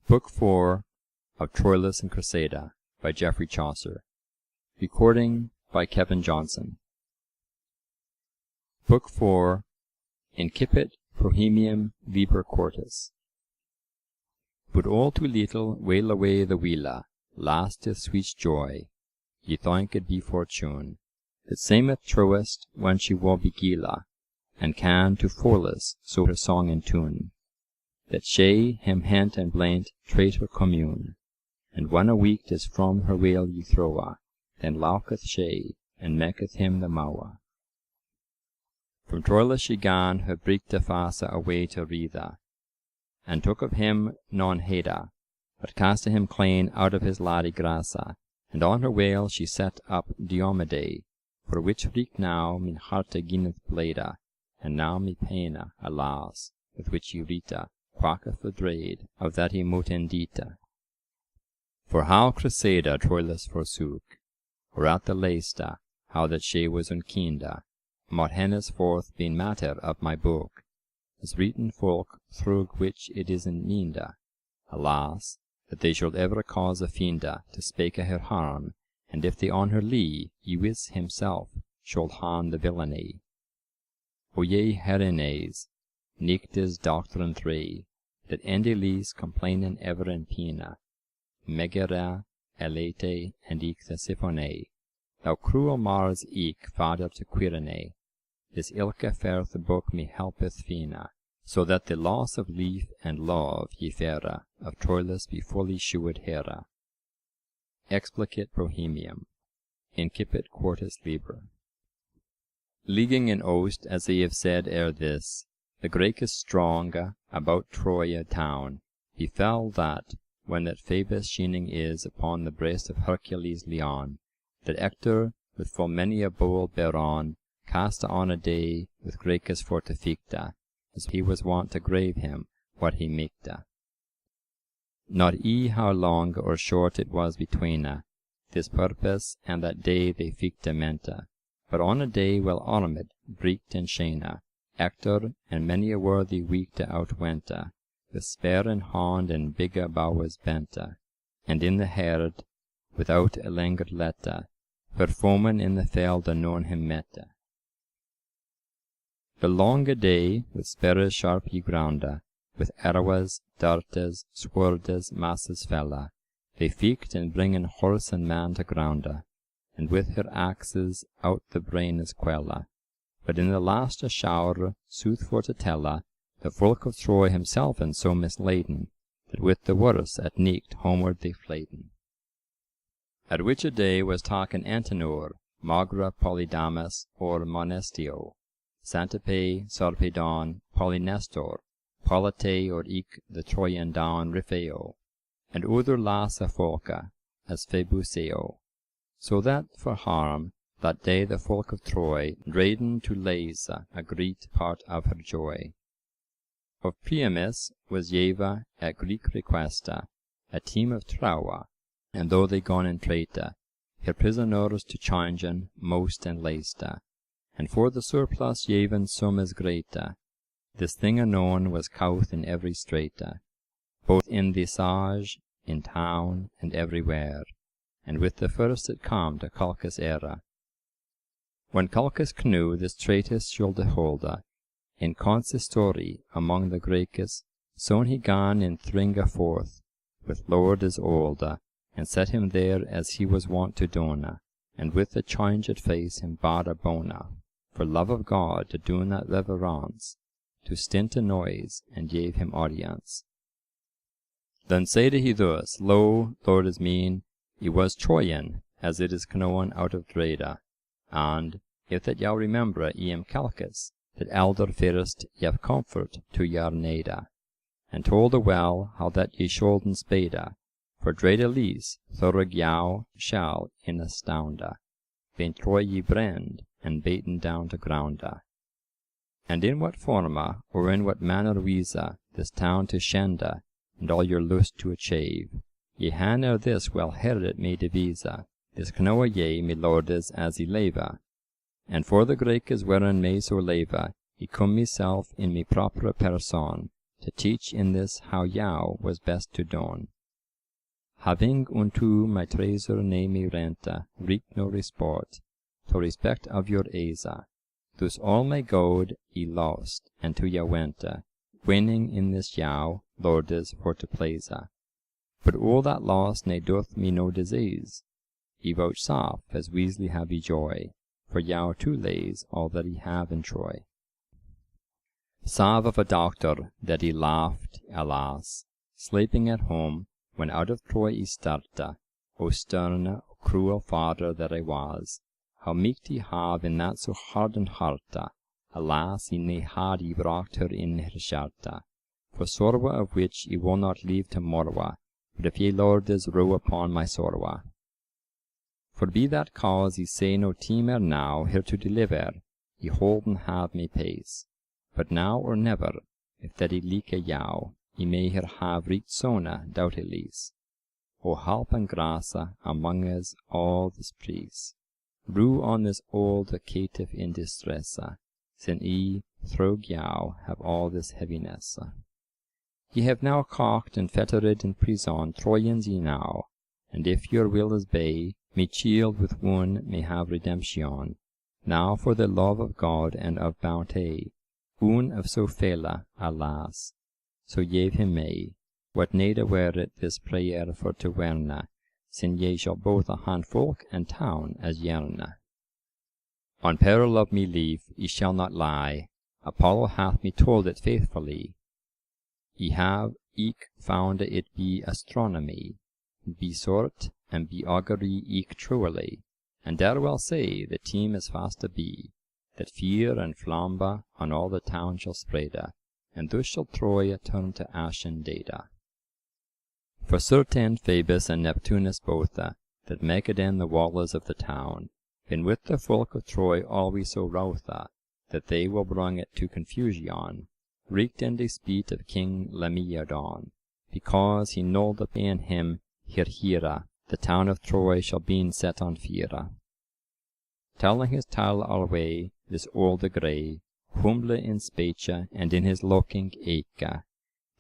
Book 4 of Troilus and Criseyde by Geoffrey Chaucer. Recording by Cavern Johnson. Book 4. Incipit Prohemium Liber Quartus. But all too little wail away the wheela, lasteth sweet joy, ye think it be fortune, that sameth truest when she will be gila, and can to fullest so her song in tune, that she him hent and blaint traitor commune, and when a week is from her wail ye throwa, then lauketh she, and maketh him the mowa. From Troilus she gan her breekte face away to Rheda, and took of him non heda, but cast him clean out of his laddie grassa, and on her wail she set up Diomede, for which reek now min harte gineth bleda, and now me paina, alas, with which Eureta quacketh the dread of that motendita. For how Criseyde Troilus forsook, or at the lasta, how that she was unkienda, mot henceforth been matter of my book, as written folk through which it is in nenda, alas, that they should ever cause a fienda to spake her harm, and if they on her lee, ye wis himself should han the villainy. O ye Herenes, nictes doctrine 3, that endelis complainen ever in pena, megera, elete, and eke the siphone, thou cruel Mars eke father to Quirine, this ilke fairth book me helpeth fina, so that the loss of lief and love ye fera of Troilus be fully shewed hera. Explicit Prohemium, incipit Quartus Liber. Leaguing in oast, as they have said ere this, the Graecus stronge about Troia town, befell that, when that Phoebus sheening is upon the breast of Hercules Leon, that Hector with full many a bowl beron casta on a day with Graecus fortificta, as he was wont to grave him what he makta. Not e how long or short it was betweena, this purpose and that day they ficta menta, but on a day well armed, breeked and shena, Hector and many a worthy weekta outwenta, with spear in hand and bigge bowes benta, and in the herd, without a langer letta, her foeman in the feld anon him metta. The longe day, with spears sharp ye grounda, with arrows, dartes, swordes, masses fella, they feeked and bringen horse and man to grounda, and with her axes out the braines quella. But in the last shower, sooth for to tella, the folk of Troy himself and so misladen, that with the worse at necht homeward they fladen. At which a day was taken Antenor, Magra Polydamas, or Monestio, Santape, Sarpedon, Polynestor, Polite or eke the Troyan down Riphaeo, and other lassa folka, as Phoebuseo, so that for harm, that day the folk of Troy drayden to laise a great part of her joy. Of Priamus was Jeva at Greek requesta, a team of Traua, and though they gone in traita, her prisoners to changen most and lasta, and for the surplus Jevan summas greata, this thing anon was couth in every strata, both in the sage, in town, and everywhere, and with the first it come to Calchas era. When Calchas knew this traitous should holda, in consistori among the Graecus, soon he gan in Thringa forth, with lordes olda, and set him there as he was wont to dona, and with the changed face him bade a bona, for love of God to do not reverence, to stint a noise, and gave him audience. Then said he thus, Lo, lordes mine, he was Troyan, as it is known out of Dreda, and, if that y'all remember eam Calchas, that elder first yev comfort to your neda, and told a well how that ye shoulden speda, for Dreda lease thurug yow shall in astounda, ben Troy ye brand, and baten down to grounda. And in what forma, or in what manner visa, this town to shenda, and all your lust to achieve, ye han ere this well hereded me devisa, this knoa ye, me lordes, as ye leva, and for the Graecus wherein me so leva, ye come myself in me propria person, to teach in this how Yao was best to don. Having unto my treasure ne me renta, reek no resport, to respect of your Asa, thus all my gold ye lost, and to ya wenta, winning in this Yao, lordes for to please. But all that loss ne doth me no disease, ye vouchsafe as weasely have ye joy, for Yao too lays all that he have in Troy. Sav of a doctor that he laughed, alas, sleeping at home, when out of Troy he starta, O stern, O cruel father that I was, how meek he have in that so hardened hearta, alas, he ne had he brought her in her sharta, for sorrow of which he will not leave to morrow, but if ye lordes row upon my sorrow. For be that cause ye say no teamer now here to deliver, ye holden have me pace, but now or never, if that he leak a Yao, ye may here have reached sona doubteless. O help and grace among us all this priest, rue on this old caitiff in distress, sin ye through Yao have all this heaviness. Ye have now cocked and fettered in prison Trojans ye now, and if your will is bay, me child with one may have redemption, now for the love of God and of bounty, un of so fela, alas, so gave him may, what need were it this prayer for to werna, sin ye shall both a hand folk and town as yerna. On peril of me lief, ye shall not lie, Apollo hath me told it faithfully. Ye have eke found it be astronomy, be sort, and be augury eke truly, and dare well say the team is fast to be, that fear and flamba on all the town shall spreada, and thus shall Troy turn to ashen data. For certain Phoebus and Neptunus both, that make again the walls of the town, been with the folk of Troy always so wroth, that they will bring it to confusion, wreaked in despite of King Laomedon, because he nulled up in him Hira, the town of Troy shall be set on fire. Telling his tale alway, this old grey, humble in speech and in his looking eke,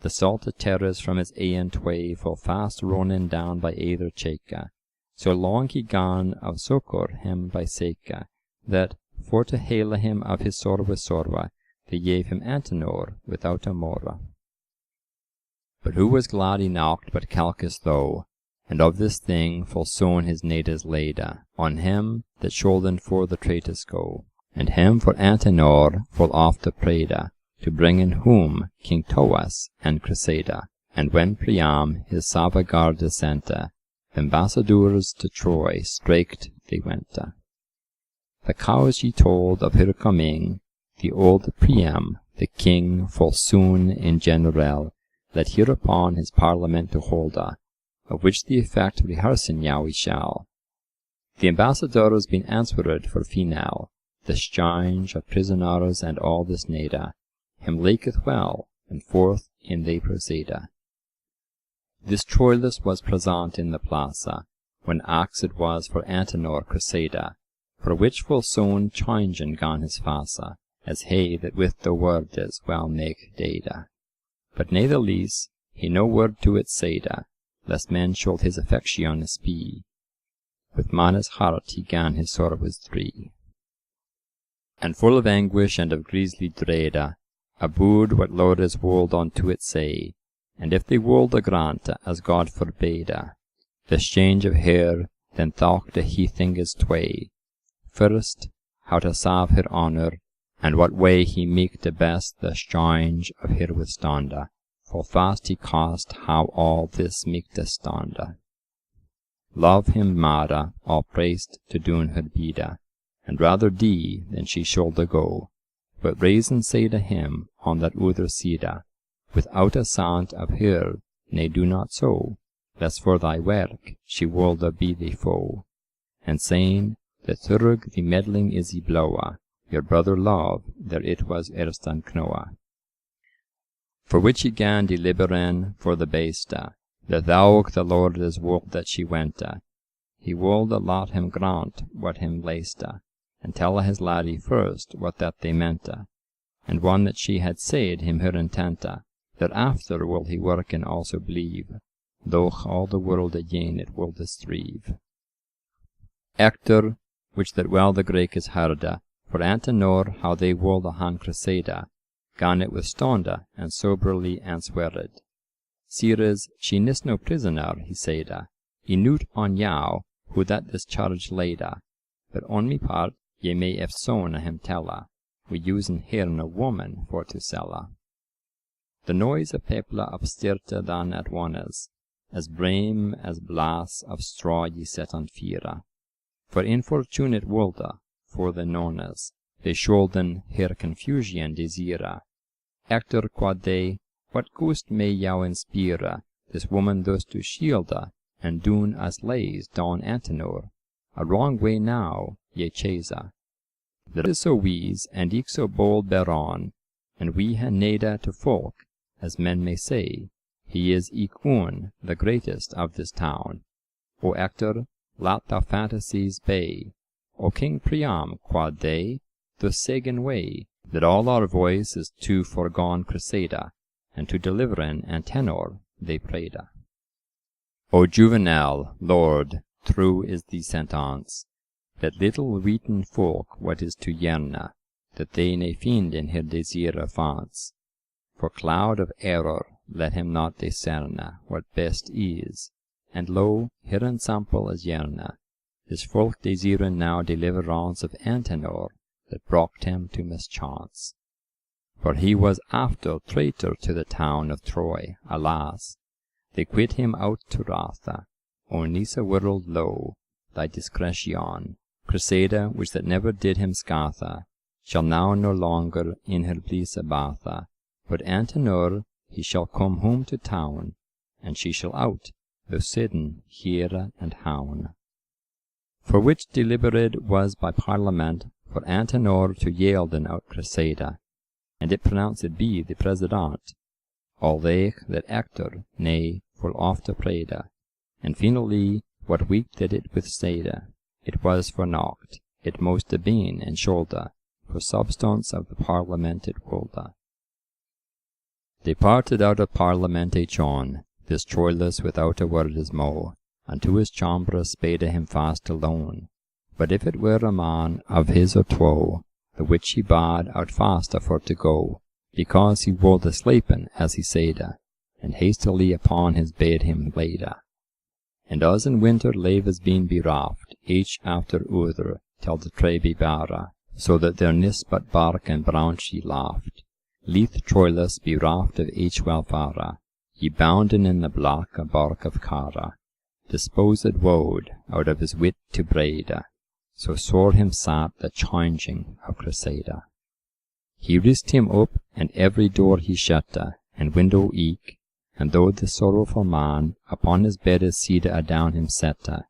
the salted terrors from his aeon tway full fast running down by either cheek, so long he gone of succour him by sake, that for to hail him of his sorrow, they gave him Antenor without a more. But who was glad enough but Calchas though, and of this thing full soon his nades laid on him that shoulden for the traitus go, and him for Antenor full oft prayed, to bring in whom King Troilus and Criseyde, and when Priam his salvaguard sent, ambassadors to Troy straight they went. The cause ye told of her coming, the old Priam, the king, full soon in general, let hereupon his parliament to hold, of which the effect rehearsing now we shall. The ambassadors being answered for final, the change of prisoners and all this nada, him laketh well, and forth in they proceed. This Troilus was present in the plaza, when axe it was for Antenor Criseyde, for which full soon changing gone his face, as he that with the word is well make data. But natheless he no word to it said, lest men should his affection spee. With man's heart he gan his sorrows three. And full of anguish and of grisly dread, abode what lordes wold unto it say, and if they wold grant, as God forbade, the change of her, then thought he things tway. First, how to save her honour, and what way he make the best the change of her withstanda, for fast he cost how all this make the standa. Love him Mara, all praised to doon her bida, and rather die than she should go, but reason say to him on that other side, without a sound of her, nay do not so, lest for thy work she wolde be thee foe, and saying, that thurg the meddling is ye blowa, your brother love, there it was erstan knoa. For which he gan deliberen for the basta, that thou the Lord is wold that she wenta, he wold lot him grant what him lasta, and tell his laddie first what that they menta, and one that she had said him her intenta, Thereafter will he work and also believe, though all the world again it will destrive. Ector, which that well the Grekes hearde, for Antenor how they wolde han Criseyde, gan it withstonde, and soberly answered. Sires, she nis no prisoner, he saide, I noot on jou, who that this charge laide, but on me part, ye may efsone him telle, we usen here no woman for to selle. The noise of people upstirte dan at ones, as brame as blas of straw ye set on fire. For infortunate wolde, for the nones, they scholden her confusion desire. Ector quod they, what ghost may jou inspire, this woman thus to shielde, and doen as lays Don Antenor, a wrong way now, ye chase. That is so wise, and eke so bold beron, and we ha nede to folk, as men may say, he is eke one, the greatest of this town. O Ector, let thou fantasies be, O King Priam, quod they, thus sagen way, that all our voice is to forgone Criseyde, and to deliveren Antenor they prayed. O Juvenal, Lord, true is the sentence, that little weten folk what is to yerne, that they ne find in her desire fonts. For cloud of error, let him not discerne what best is, and lo, here ensample is yerne, his folk desiren now deliverance of Antenor, that brought him to mischance. For he was after traitor to the town of Troy, alas, they quit him out to wrathe, O Nisa world lo, thy discretion, Criseyde, which that never did him scathe, shall now no longer in her bliss abathe, but Antenor he shall come home to town, and she shall out, though sidden here and hown. For which deliberate was by Parliament for Antenor to yielden out Criseyde, and it pronounced be the President, all they that Ector, nay, full oft prayed, and finally what week did it withstayde, it was for naught, it most been and shoulde, for substance of the Parliament it wolde. Departed out of Parliament John, this Troilus without a word is mo, and to his chambre spade him fast alone. But if it were a man of his or two, the which he bade out faster for to go, because he wolde sleepen as he saide, and hastily upon his bed him laide. And as in winter laves been bereft, each after other, till the tray be bare, so that there nis but bark and branch ye laft. Leith Troilus bereft of each welfare, ye bounden in the black a bark of Cara, disposed woed out of his wit to braid, so sore him sat the changing of Criseyde. He risked him up, and every door he shute, and window eke, and though the sorrowful man upon his bed is seated adown him sette,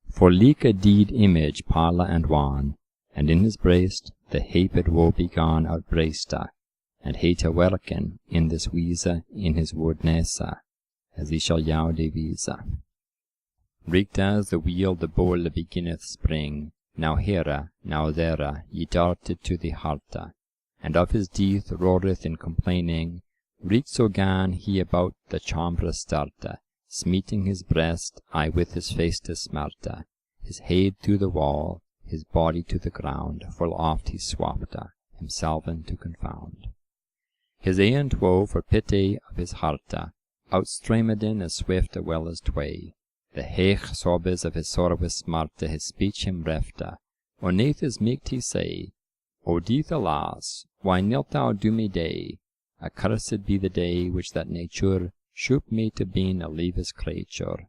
for like a deed image pale and wan, and in his breast the haped woe begone outbraced, and hate a werken in this wiese in his woodnesse, as he shall jou devise. Richt as the wheel the bowl beginneth spring, now here, now there, ye darted to the hearte, and of his death roareth in complaining. Richt so gan he about the chambre starte, smeeting his breast, aye with his face to smerte, his head to the wall, his body to the ground, full oft he swapped, himselfen to confound. His ain woe for pity of his hearte, outstreamed in as swift a well as tway, the heich sobbes of his sorrowous smarte his speech him refte, onaith his meek he say, O death alas, why nilt thou do me day? Accursed be the day which that nature shoop me to being a levis creature.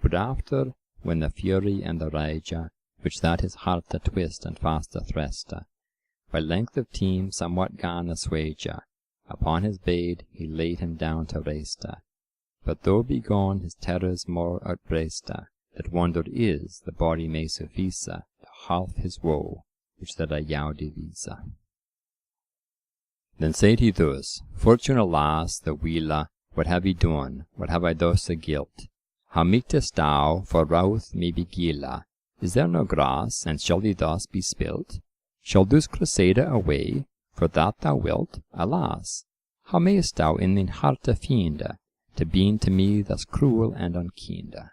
But after, when the fury and the rage, which that his heart twist and fast threst, by length of time somewhat gan assuage, upon his bed he laid him down to rest. But though be gone his terrors more outbraced, that wonder is the body may suffice to half his woe, which that I jou devise. Then said he thus, Fortune, alas, the wheele, what have I done, what have I thus a guilt? How meetest thou, for routh me beguile? Is there no grass, and shall he thus be spilt? Shall thus Criseyde away, for that thou wilt? Alas, how mayst thou in thine harte fiende, to being to me thus cruel and unkiende?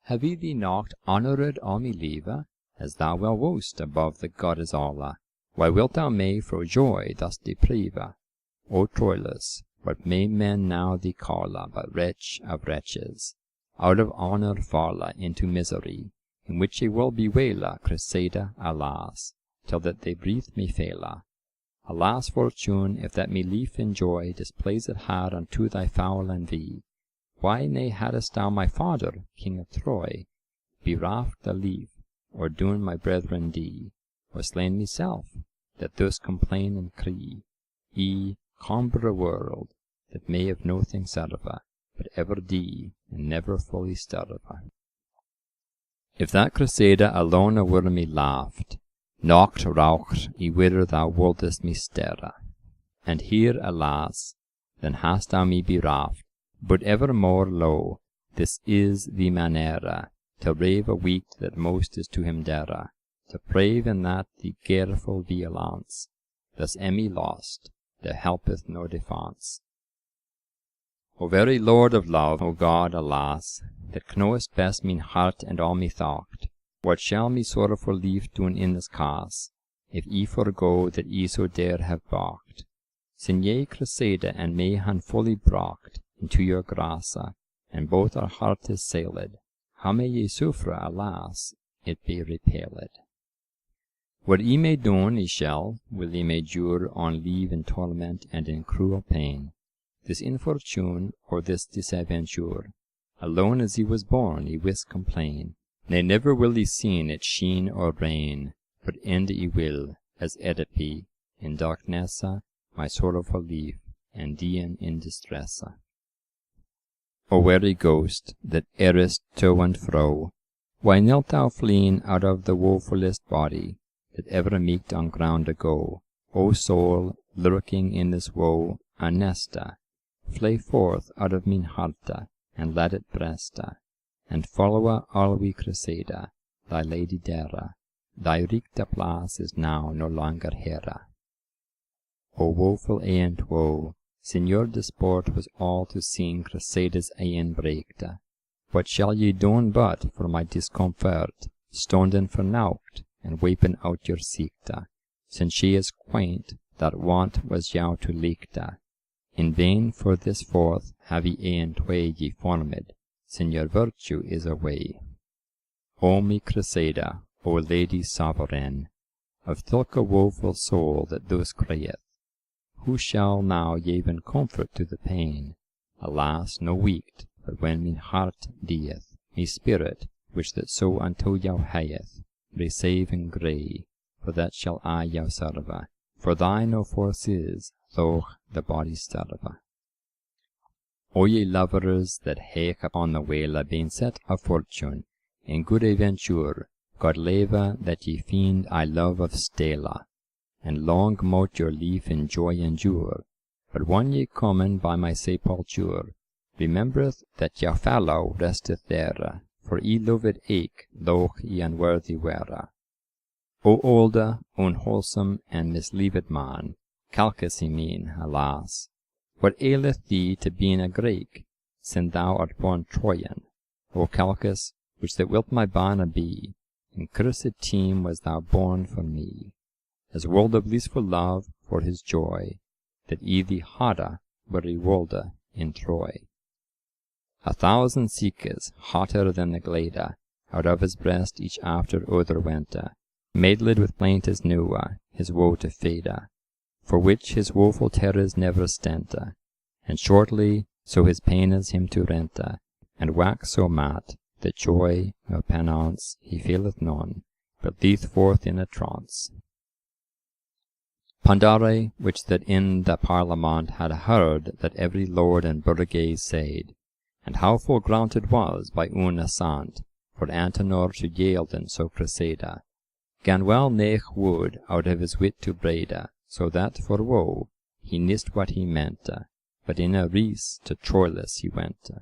Have I thee not honoured all my lieve, as thou well wotst above the gods alle? Why wilt thou me for joy thus deprive? O Troilus, what may men now thee calle, but wretch of wretches, out of honour falle into misery, in which ye will bewaile Criseyde, alas, till that they breathe me faile. Alas, fortune, if that me lief in joy displeased had unto thy foul envy, why ne hadst thou my father, king of Troy, bereft the lief, or doen my brethren die, or slain myself, that thus complain and crie, cumbre world, that may of nothing serve, but ever die, and never fully sterve. If that Criseyde alone were me laughed, nocht raucht I whither thou wouldest me stere, and here, alas, then hast thou me bereft, but evermore lo, this is the manere, to rave a week that most is to him dere, to brave in that the gareful violence, thus am I lost, there helpeth no defence. O very Lord of love, O God, alas, that knowest best mine heart and all me thought, what shall me sorrowful lief doen in this case, if I forgo that I so dare have balked? Sin ye Criseyde and me han fully brought into your grace, and both our heart is sailed, how may ye suffer, alas, it be repelled? What I may doen I shall, will I may jure on leave in torment and in cruel pain. This infortune or this disaventure, alone as I was born I wis complain. Nay, never will I seen it sheen or rain, but end I will, as Oedipe, in darkness, my sorrowful life, and dien in distress. O weary ghost, that errest to and fro, why knelt thou fleeing out of the woefulest body, that ever meeked on ground ago? O soul, lurking in this woe, Anesta, flee forth out of mine harte, and let it breste, and followe all we Criseyde, thy lady dere, thy reekte place is now no longer here. O woeful aeant woe, sin your disport was all to sing Criseyde's aean breekte, what shall ye doen but for my discomfort, stonden for naught, and weepen out your siekte, since she is quaint, that want was jou to liekte. In vain for this forth have ye aeant way ye formed, sin your virtue is away. O me Criseyde, O lady sovereign, of thilke woeful soul that thus crieth, who shall now geven comfort to the pain? Alas, no weekt, but when mine heart dieth, me spirit, which that so unto jou hayeth, receive and grey, for that shall I jou serve, for thy no force is, though the body sterve. O ye lovers that hake upon the whale been set of fortune, in good aventure, God leve that ye fiend I love of stale, and long mote your lief in joy endure, but when ye comen by my sepulture, remembereth that your fellow resteth there, for I loved eke, though ye unworthy were. O olde, unwholesome, and misleaved man, Calchas I mean, alas, what aileth thee to being a Greek, sin thou art born Troyan? O Calchas, which that wilt my banner be, in cursed team was thou born for me, as world of blissful love for his joy, that I thee hadde were I wolde in Troy. 1,000 seekers, hotter than the glade, out of his breast each after other wente, madled with plaintes newe, his woe to fade, for which his woeful terrors never stente, and shortly so his paines him to rente, and wax so mat, that joy nor penance he feeleth none, but leeth forth in a trance. Pandare, which that in the Parliament had heard that every lord and burgess said, and how full granted was by un assent, for Antenor to yielden so Criseyde, gan well nech wood out of his wit to brede, so that for woe he nist what he meante, but in a rees to Troilus he wente.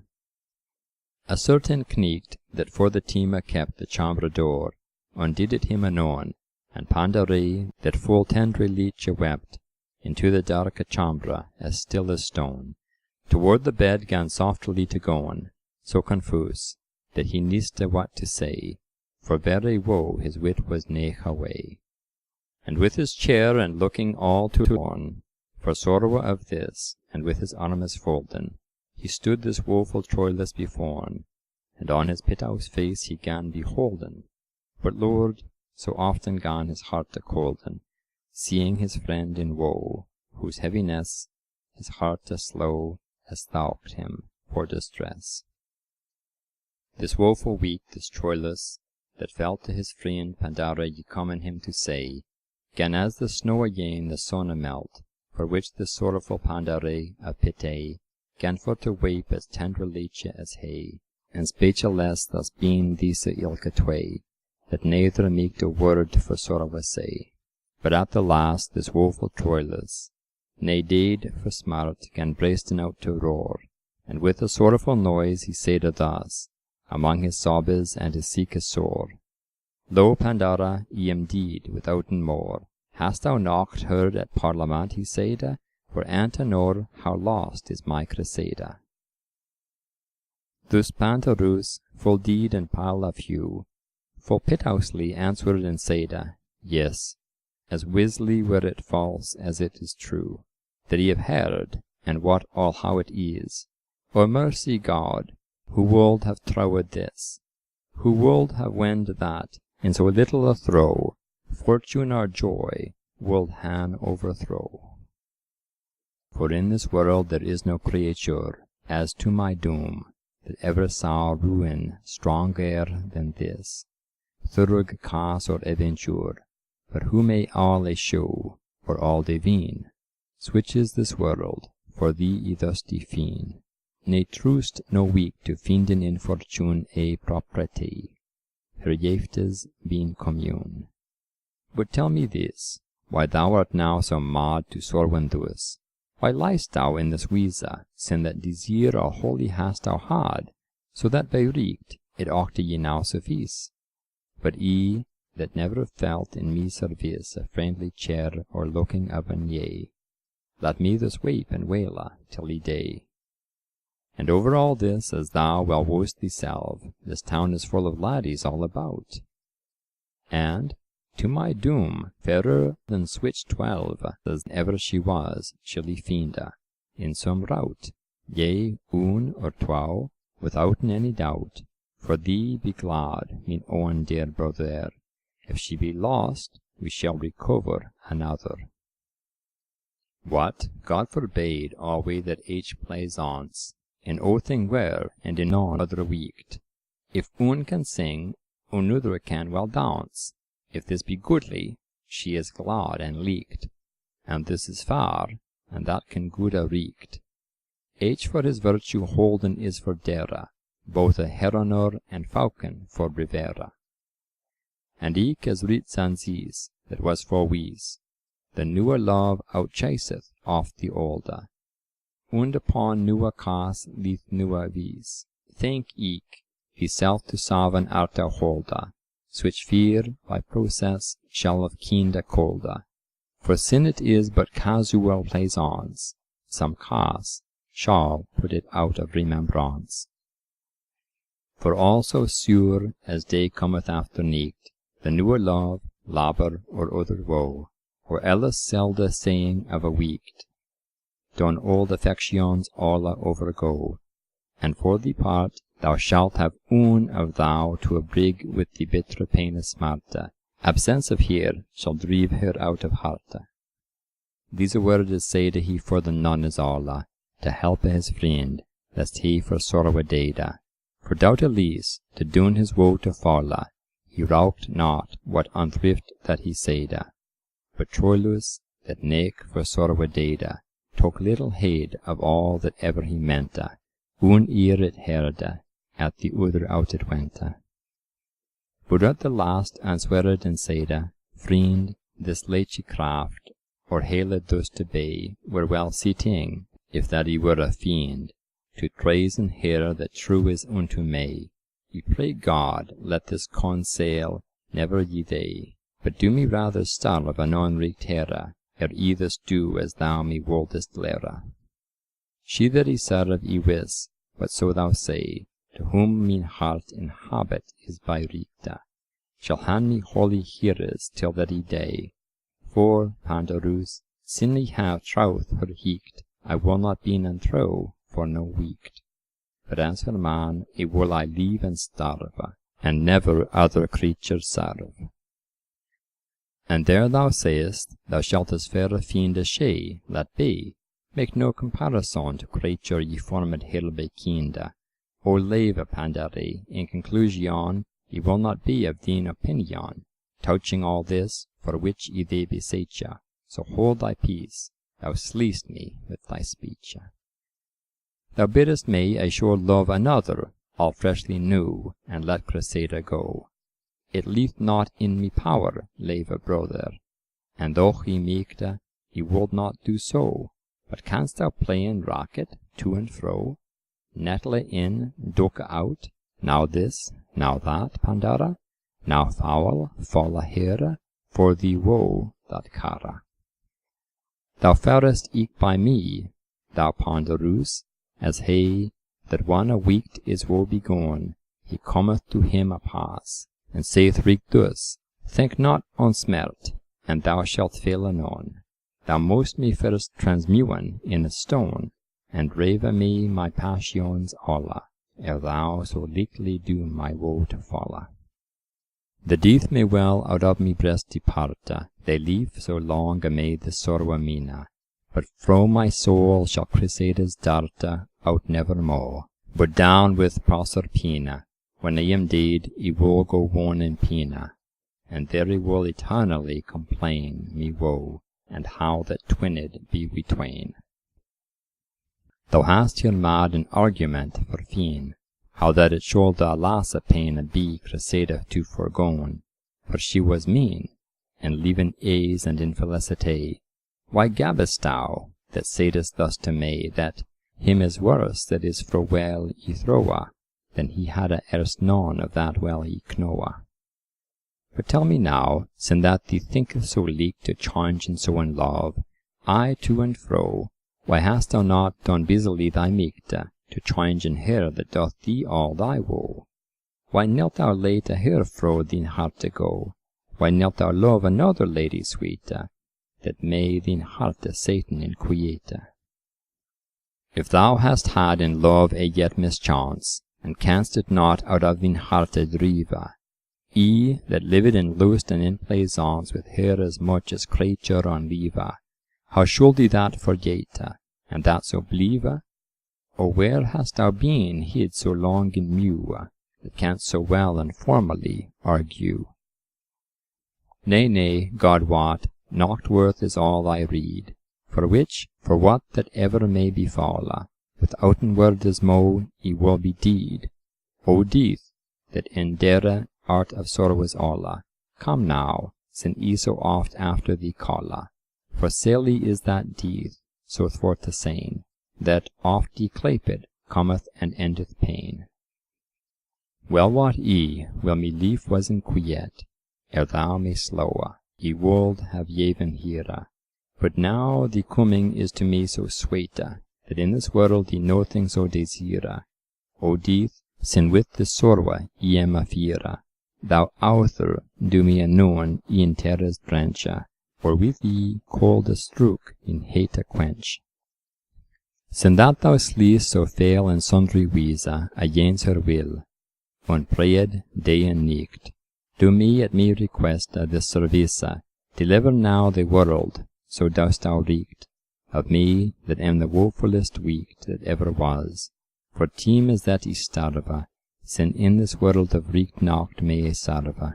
A certain knecht that for the teamer kept the chambre door, undid it him anon, and Pandare that full tenderly wept, into the darke chambre, as still as stone. Toward the bed gan softly to goen, so confuse, that he neiste what to say, for very woe his wit was nae away. And with his chair and looking all to lorn, for sorrow of this, and with his armes folden, he stood this woeful Troilus beforn, and on his pithouse face he gan beholden. But Lord, so often gan his heart a colden, seeing his friend in woe, whose heaviness his heart a slow as thought him for distress. This woeful week, this Troilus, that felt to his friend Pandara ye common him to say, gan as the snow again the sun melt, for which the sorrowful Pandare of pity gan for to weep as tenderly as hay, and spake less thus being these ilke tway, that neither meeked a word for sorrow say. But at the last this woeful Troilus, nae deed for smart, gan brasten out to roar, and with a sorrowful noise he said thus, among his sobbes and his seekes sore, Lo, Pandara, I am deed withouten more. Hast thou not heard at Parliament, he said, for Antenor how lost is my Criseyde? Thus Pandarus, full deed and pile of hew, full pithousely answered and said, Yes, as wisly were it false as it is true, that ye have heard, and wot all how it is. O mercy God, who wold have trowed this? Who wold have wend that, in so little a throw, fortune or joy wold han overthrow? For in this world there is no creature, as to my doom, that ever saw ruin stronger than this, thurg cas or aventure, but who may all a show, or all divine, switch is this world, for thee I thus define, ne trust no weak to finden in fortune a propriety, her jeftes being commune. But tell me this, why thou art now so mad to sorrow thus? Why liest thou in this wise, sin that desire all holy hast thou had, so that by reeked it ought ye now suffice? But I, that never felt in me service a friendly chair or looking of an yea, let me thus weep and wail till day. And over all this, as thou well wotst thyself, this town is full of laddies all about, and, to my doom, fairer than switch 12, as ever she was, shall I find in some rout, yea, one or twa, withouten any doubt. For thee be glad, mine own dear brother, if she be lost, we shall recover another. What, God forbade alway that each plaisance, in oathing were, and in none other weeked. If one can sing, another can well dance. If this be goodly, she is glad and leeked, and this is far, and that can good reeked. Each for his virtue holden is for dere, both a heronor and falcon for rivera. And eke as writ Sanzis, that was for wees, the newer love outchaseth oft the older, und upon newer cas leith newer vies. Think eke, thyself to sovereign art thou holder, switch fear by process shall of kinder colder. For sin it is but casual plaisance, some cas shall put it out of remembrance. For all so sure as day cometh after night, the newer love, labor, or other woe, or else selde saying of a week, don old affections all overgo, and for the part thou shalt have one of thou to abrig with the bitter pain of smarte. Absence of here shall drive her out of hearte. These words said he for the none is alla, to help his friend, lest he for sorrow dade. For doubt at least, to doon his woe to falle, he raught not what unthrift that he saide. But Troilus, that neck for sorrow dade, took little heed of all that ever he meant, one ere it heard, at the other out it went. But at the last answered and said, Friend, this leche craft, or hailed thus to be, were well sitting, if that he were a fiend, to treason here that true is unto me. We pray God, let this consale never ye they, but do me rather starve an unwreaked here, either do as thou me wouldest lere. She that I serve I wis, whatso thou say, to whom mine heart in habit is by rikte, shall hand me holy heres till that I day. For, Pandarus, sin I have trouth verhiekt, I will not be untrue for no weekt. But as for man, I will I live and starve, and never other creature serve. And there thou sayest, thou shalt as fair a fiend she, let be, make no comparison to creature ye formed hill by kinde. O leve Pandare, in conclusion, I will not be of thine opinion, touching all this, for which I thee beseech, so hold thy peace, thou sleest me with thy speech. Thou biddest me I should love another, all freshly new, and let Criseyde go. It lieth not in me power, leve brother, and though I meekte, I would not do so. But canst thou play and rocket to and fro, nettle in, doke out, now this, now that, Pandara, now foul, falla here, for thee woe, that cara. Thou farest eke by me, thou Pandarus, as he that one a week is woe begone, he cometh to him apass, and saith reek thus, think not on smert, and thou shalt fail anon. Thou most me first transmuen in a stone, and rave me my passions alla, ere thou so likely do my woe to falle. The death may well out of me breast departe, they leave so long amid the sorrow mine, but fro my soul shall Criseyde's darte out nevermore. But down with Proserpina, when I am dead, I will go one in Pina, and there I will eternally complain me woe, and how that twinned be we twain. Thou hast here mad an argument for fien, how that it should the lasse pain be Criseyde to forgone, for she was mean, and leaven ease and infelicity. Why gabbest thou, that saidest thus to me, that him is worse that is for well I throwa, than he hadde erst none of that well I knowa? But tell me now, sin that thee thinketh so leek to change and so in love, I to and fro, why hast thou not done busily thy meekte, to change in her that doth thee all thy woe? Why nilt thou lay to her fro thine heart to go? Why nilt thou love another lady sweete, that may thine heart Satan inquiete? If thou hast had in love a yet mischance, and canst it not out of thine heart drive, I, that lived in lust and in plaisance with her as much as creature on live, how should I that forgete, and that so believe? O where hast thou been hid so long in mew, that canst so well and formally argue? Nay, nay, God wot, naught worth is all I read, for which, for what that ever may befalle, withouten word as mo, I will be deed. O death, that in dere art of sorrows alla, come now, sin I so oft after thee calle, for silly is that death, so for to sayn, that oft declaped cometh and endeth pain. Well wot I, will me lief was in quiet, ere thou me slowe, I would have yeven here, but now the coming is to me so sweete, that in this world I nothing so desire. O death, sin with the sorrow I am afeare, thou author do me anon in terrors drenche, or with thee cold stroke in hate quench. Sin that thou sleest so fail and sundry wiese, against her will, unprayed day and night, do me at me request this service, deliver now the world, so dost thou reekt, of me that am the wofullest weak that ever was, for team is that I starve, sin in this world of reekt nacht may I serve.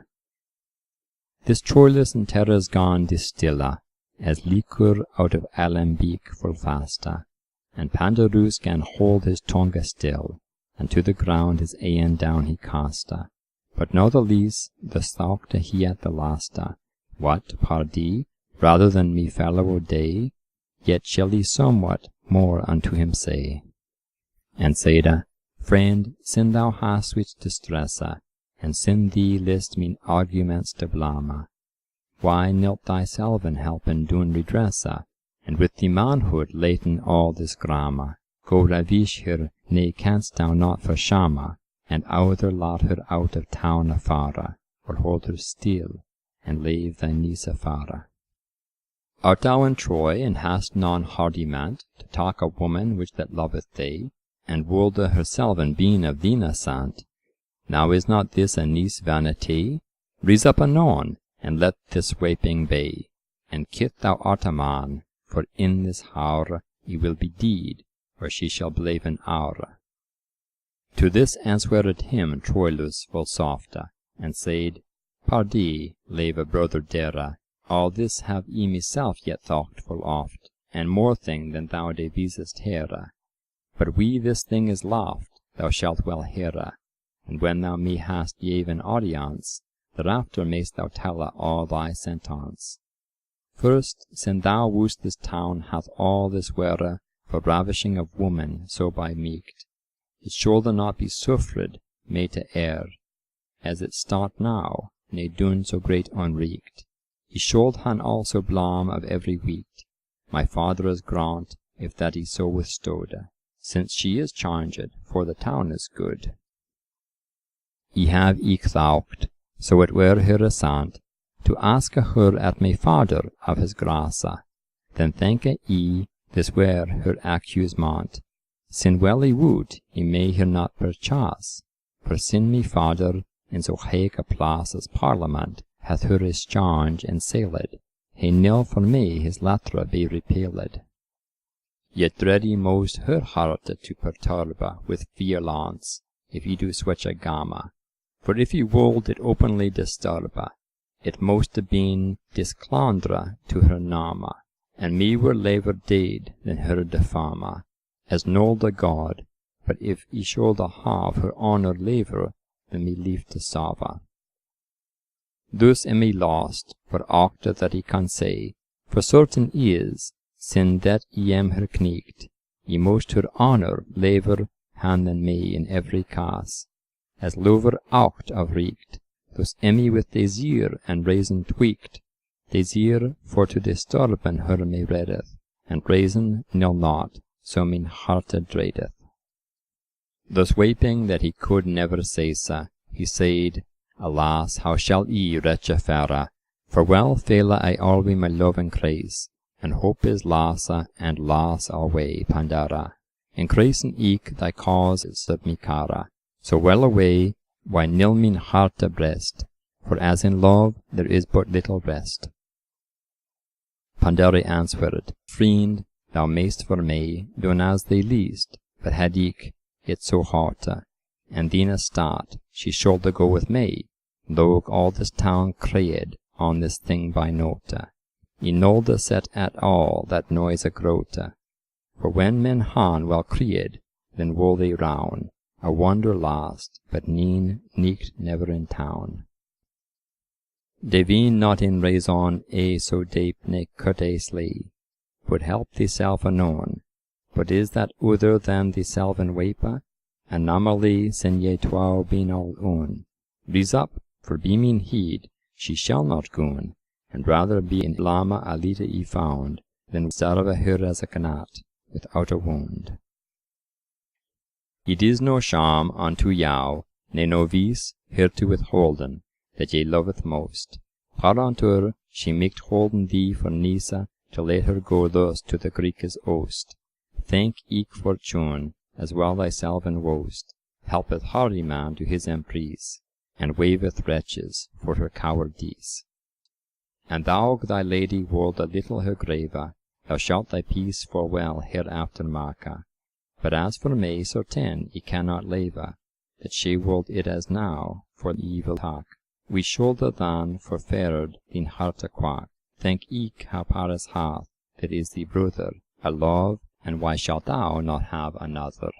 This Troilus and terrors gone distilla, as liquor out of alembic full fasta, and Pandarus gan hold his tongue still, and to the ground his aeon down he casta. But natheless thus thoughte he at the lasta, what, pardie, rather than me fellow day, yet shall he somewhat more unto him say. And saide, friend, sin thou hast which distressa, and sin thee list mine arguments to blame, why nilt thyselven helpen doen redressa, and with the manhood laten all this grama, go ravish her, ne canst thou not verschama, and outher laat her out of town afara, or hold her still, and leave thy niece afara. Art thou in Troy, and hast non hardiment to talk a woman which that loveth thee, and wolde herselven been of thee nascent? Now is not this a niece vanity? Rise up anon, and let this waping be, and kith thou art a man, for in this hour ye will be deed, where she shall blave an hour. To this answered him Troilus full softe, and said, Pardie, leve brother Dera, all this have I myself yet thought full oft, and more thing than thou devisest here. But we this thing is loft, thou shalt well hear, and when thou me hast given audience, thereafter mayst thou tell all thy sentence. First, sin thou woost this town hath all this were for ravishing of woman so by meeked, it shoulde not be suffred me to err, as it stot now, ne doen so great unwreaked. He should han also blam of every wheat. My father is grant, if that he so withstode, since she is changed, for the town is good. I have eke thought, so it were her assant, to ask her at my father of his grace, then thanke I this were her accusement, sin well I would, I may her not perchance, for sin me father in so high a place as Parliament hath her exchange and sailed, he nil for me his latre be repealed. Yet dread I most her heart to perturbe with violence, if ye do switch a gamma, for if ye wold it openly disturbe, it most been disclandre to her nama, and me were lever dead than her defama, as nolde God, but if I shoulde have her honour lever, than me leave to sava. Thus am I lost, for aught that I can say, for certain is, sin that I am her knecht, I most her honour lever han than me in every case, as lover aught of reeked, thus am I with desire and reason tweaked, desire for to disturben her me reddeth, and reason nil not, so min hearte dreadeth. Thus waping that he could never cease, he said, Alas, how shall I wretche fare? For well fail I alway my love increase, and hope is loss, and loss alway pandara. Increasing eke thy cause is sub me cara, so well away, why nil min hearte breast, for as in love there is but little rest. Pandari answered, Friend, thou mayst for me doen as they least, but had eke it so harte, and Dina start, she shoulde go with me, though all this town cried on this thing by note. I nolde set at all that noise a grote, for when men han well cried, then will they round, a wonder last, but neen neekt never in town. Devine not in raison so deep ne courteously, would help thyself anon, but is that other than thyself in wape? Anomaly sin ye twau been all un. Rise up, for be mean heed, she shall not goon, and rather be in lama alita I found, than serve her as a canat, without a wound. It is no sham unto yow, ne no vice, her to withholden, that ye loveth most. Parantur she micht holden thee for Nisa, to let her go thus to the Greek's oast. Thank eke fortune, as well thyself in wost, helpeth hardy man to his emprise, and waveth wretches for her cowardice. And thou thy lady wold a little her grave, thou shalt thy peace for well hereafter make. But as for me, certain I cannot leve, that she wold it as now for the evil talk. We shoulde than for fared din hearte quack, thank eke how Paris hath, that is the brother, a love, and why shalt thou not have another?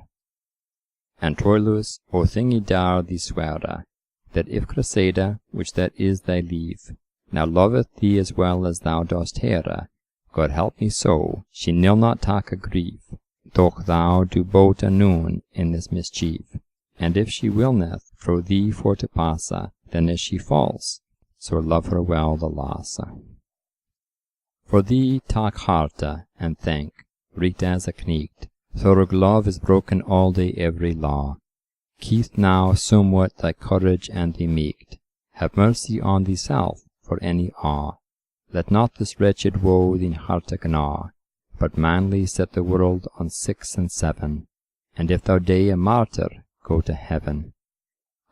And Troilus, o thingy dare thee swear, that if Criseyde, which that is thy leave, now loveth thee as well as thou dost hear, God help me so, she nil not take a grief, though thou do both anon in this mischief. And if she willneth fro thee for to pass, then is she false, so love her well the lasse. For thee tak harte and thank, richt as a knecht, thorg love is broken all day every law. Keep now somewhat thy courage and thee meekt, have mercy on thyself for any awe. Let not this wretched woe thine harte gnaw, but manly set the world on 6 and 7, and if thou die a martyr, go to heaven.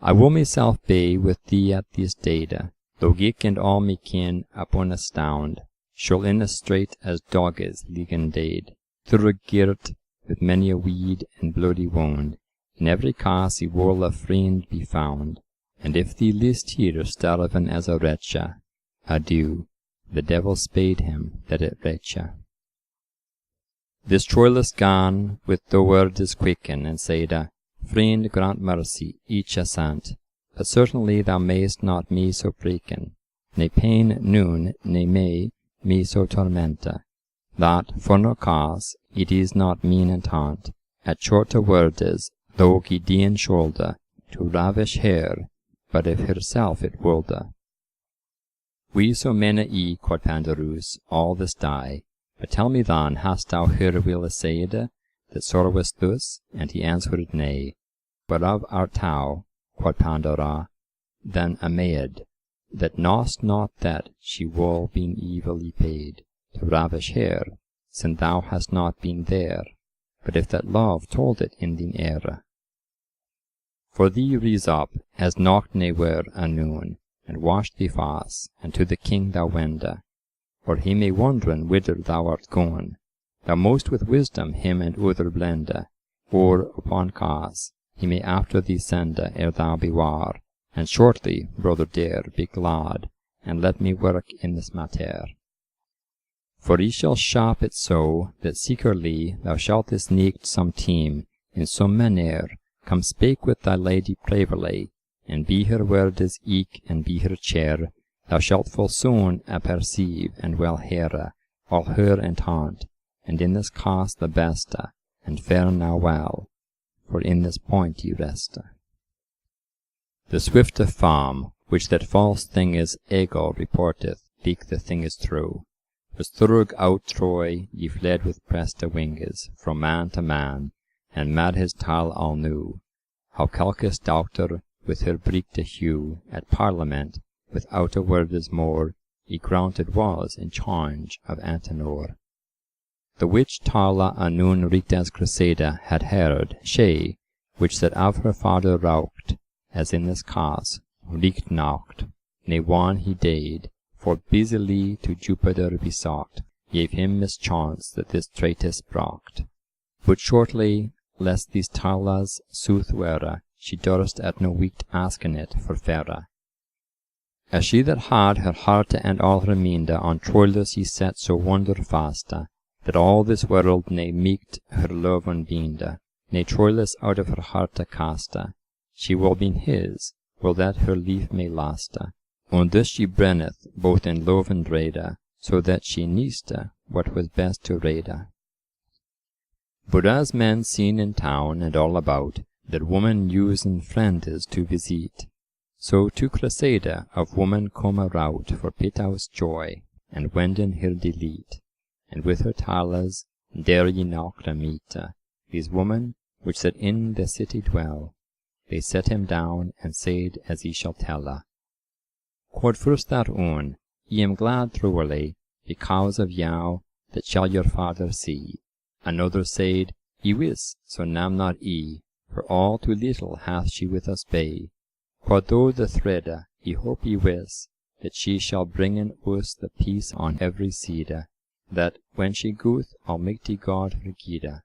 I will myself be with thee at this dade, though geek and all me kin upon a stound, shall in a strait as dogges liegen dead, thorough girt with many a weed and bloody wound. In every case he will a friend be found, and if thee list here sterven as a wretche, adieu, the devil spade him that it wretche. This Troilus gan with the words quicken, and saide, Friend, grant mercy, each a sant, but certainly thou mayst not me so preken, ne pain noon, ne may me so tormente, that for no cause it is not mean intent, at shorte wordes, though he dien shoulde, to ravish her, but if herself it wolde. We so mene quod Pandarus, all this die, but tell me then, hast thou her will saide, that sorrowest thus? And he answered, Nay. Whereof art thou, quod Pandora, then a maid, that know'st not that she will been evilly paid, to ravish her, since thou hast not been there, but if that love told it in thine ear. For thee rise up, as nocht ne were a noon, and wash thee fast, and to the king thou wende, or he may wonderen whither thou art gone. Thou most with wisdom him and other blende, or upon cause he may after thee sende ere thou be war, and shortly, brother dear, be glad, and let me work in this matter. For he shall shape it so, that secretly thou shalt this necht some team, in some manner, come spake with thy lady privily, and be her wordes eke, and be her chair, thou shalt full soon aperceive, and well heare, all her intent, and in this cause the beste, and fare now well, for in this point ye reste. The swifte fame, which that false thing is ego reporteth, beak the thing is true, was thorough out Troy ye fled with preste winges, from man to man, and mad his tale all knew, how Calchas doctor with her breekte hue, at Parliament, without a word is more, he granted was in change of Antenor. The which tale anon richt as Criseyde had heard, she, which that of her father raucht, as in this case, richt nocht, ne one he dade, for busily to Jupiter besought, gave him mischance that this traitus brocht. But shortly, lest these tales sooth were, she durst at no week asken it for faire. As she that had her heart and all her minde on Troilus ye set so wonder faste, that all this world ne meekt her love unbinde, ne Troilus out of her heart caste, she will been his, will that her lief may laste. On this she brenneth both in love and dreade, so that she neeste what was best to rede. But as men seen in town and all about, that woman usen friendes to visite, so to Criseyde of woman come a rout for pitaus joy, and wenden her delete, and with her tales dare ye nochte meete, these women which that in the city dwell, they set him down and said as he shall telle. Quod first that on, I am glad truly, because of you that shall your father see. Another said, I wis, so nam not I, for all too little hath she with us be. Quod though the threade, I hope I wis, that she shall bringen us the peace on every side, that when she goeth Almighty God her guide.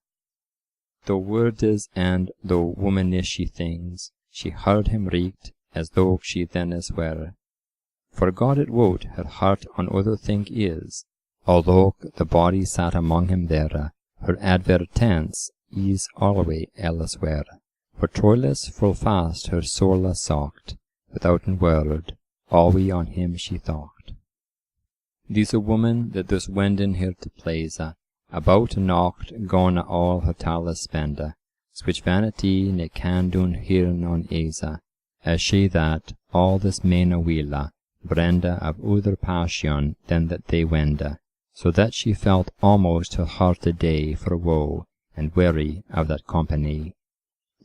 Though wordes and though womanishy things, she heard him reeked, as though she then as were. For God it wot her heart on other thing is, although the body sat among him there, her advertence is alway elsewhere. For Troilus full fast her soule sought, withouten word, alway on him she thought. These a woman that thus wenden her to please, about a nocht gone all her tales spende, which vanity ne can doen here non ease, as she that all this mena willa, Brenda of other passion than that they wende, so that she felt almost her heart a day for woe, and weary of that company.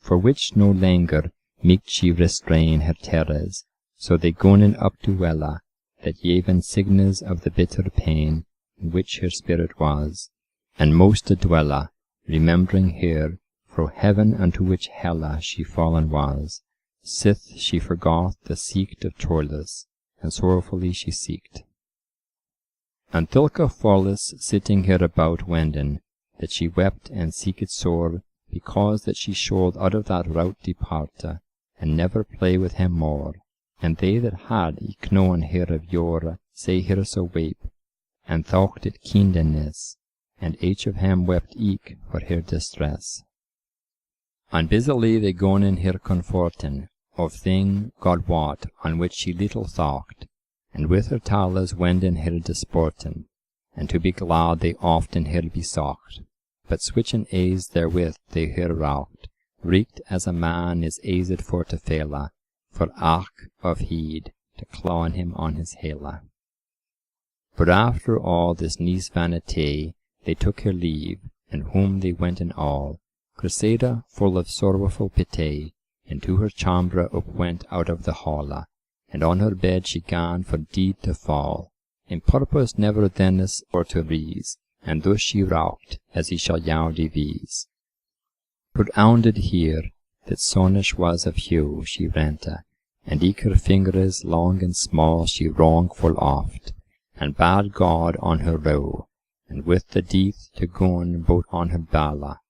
For which no langer might she restrain her terrors, so they gonen up to Wella, that gaven signes of the bitter pain in which her spirit was, and most to dwella, remembering her, fro heaven unto which hella she fallen was, sith she forgot the seekt of Troilus, and sorrowfully she seeked. And thilke follis sitting her about wenden, that she wept and seeked sore, because that she should out of that rout departe, and never play with him more. And they that had eke known her of yore, say her so weep, and thought it kindness, and each of him wept eke for her distress. And busily they gonen her comforten, of thing, God wot, on which she little thought, and with her talas wenden her disporten, and to be glad they often her besought, but switchen aise therewith they her raught, reeked as a man is aised for to faila, for ach of heed, to claw him on his hala. But after all this nice vanity, they took her leave, and whom they went in all, Criseyde, full of sorrowful pity, into her chambre upwent out of the halla, and on her bed she gan for deed to fall, in purpose never thennes for to rise, and thus she raucht, as he shall yow devise. But ounded here, that sonnish was of hue, she rente, and eke her fingers long and small she wrong full oft, and bad God on her row, and with the deeth to gon both on her balla.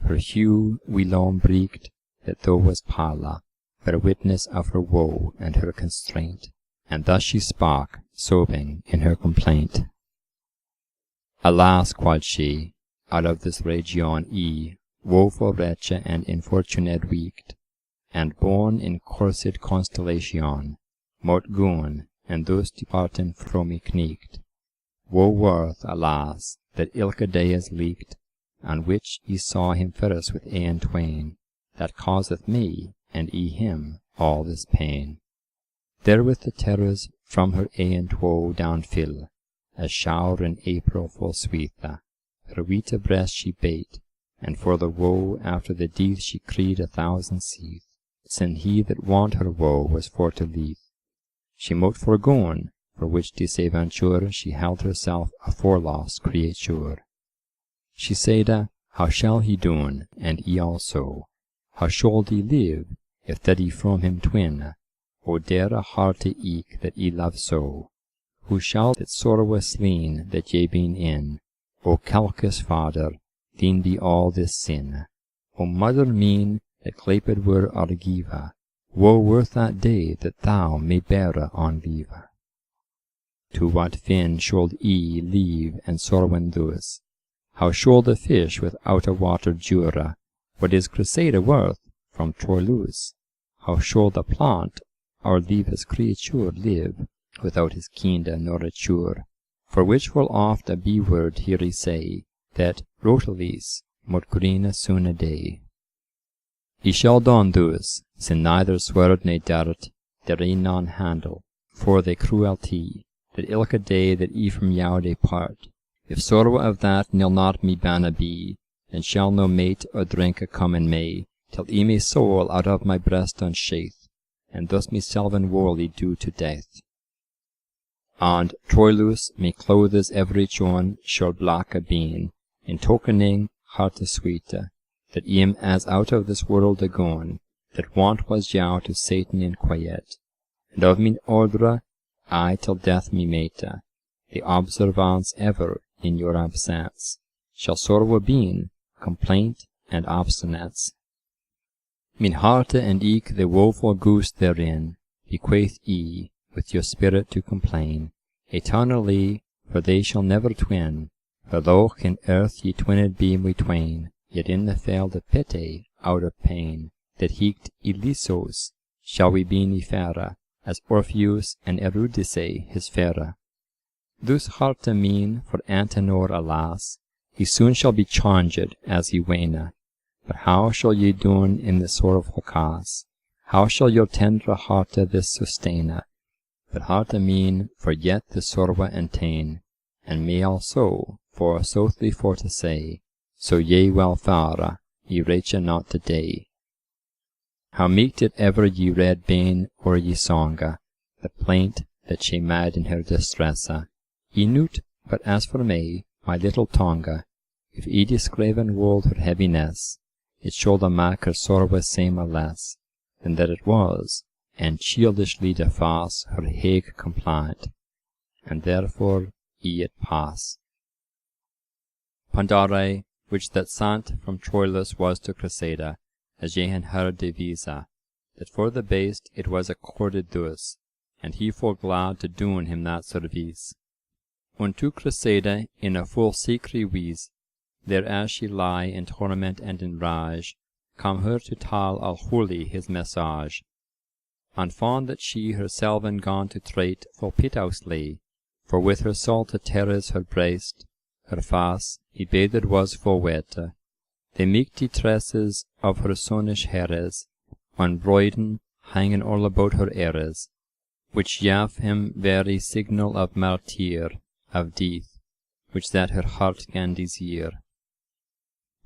Her hue we long breeked, that though was palla, bear witness of her woe and her constraint, and thus she spake, sobbing in her complaint. Alas, quod she, out of this region woeful wretche and infortunate weeked, and born in cursed constellation, mote goon, and thus departen from me kneeked. Woe worth, alas, that ilke day is leaked, on which ye saw him first with and twain, that causeth me, and him, all this pain. Therewith the terrors from her and woe down fill, as shower in April full sweetha, her weete breast she bate, and for the woe after the deeth she cried 1,000 seeth, sin he that want her woe was for to leave. She mote forgoen, for which disaventure she held herself a forlost creature. She saide, how shall he doen, and also? How should he live, if that he from him twin? O dare a hearte eke that ye love so? Who shall that sorrow sleen that ye been in? O calcus father, thine be all this sin. O mother mean, that claped were argiva, woe worth that day that thou may bear on leave. To what fin should ye leave and sorrowen thus? How should the fish without a water dure? What is Criseyde worth from Troilus? How should the plant, our leavest creature, live without his kinde nourriture? For which will oft a be-word hear he say, that rotalis mote greene soon a day. He shall don thus, sin neither sword ne dart, there none handle, for the cruelty, that ilke day that ye from yow depart. If sorrow of that nil not me banna be, then shall no mate or drink come in May, till ye me soul out of my breast unshath, and thus me selven worley do to death. And Troilus me clothes every chon shall black a bean, in tokening hearte sweete, that im as out of this world agone, that want was yow to Satan in quiet, and of mine ordre, I till death me mate, the observance ever in your absence, shall sorrow been, complaint and obstinance. Mine hearte and eke the woeful goose therein, bequeath ye, with your spirit to complain, eternally, for they shall never twin, for though in earth ye twinned be we twain, yet in the fell of pity, out of pain, that heeked Elysos, shall we be ne fairer, as Orpheus and Eurydice his fairer. Thus hearte mean, for Antenor, alas, he soon shall be changed as he wane. But how shall ye doen in this sorrowful case? How shall your tendre hearte this sustaine? but hard a mean for yet the sorrow entain, and may also, for soothly for to say, so ye well fare, ye reche not the day. How meek did ever ye read bane or ye songa, the plaint that she mad in her distressa, ye knew but as for me, my little tonga, if ye descriven wold her heaviness, it should mak her sorrow seem a less, than that it was, and childishly deface her hague complaint, and therefore ye it pass. Pandare, which that sant from Troilus was to Criseyde, as ye han heard devisa, that for the baste it was accorded thus, and he full glad to doen him that service. Unto Criseyde in a full secret wise, there as she lie in torment and in rage, come her to tell all holy his message, and found that she herselven gone to trait full pitously, for with her salt to terrors her breast, her face, he bathed was full wet, the meek tresses of her sonnish hairs, on broiden hanging all about her ears, which gaf him very signal of martyr, of death, which that her heart gan desire.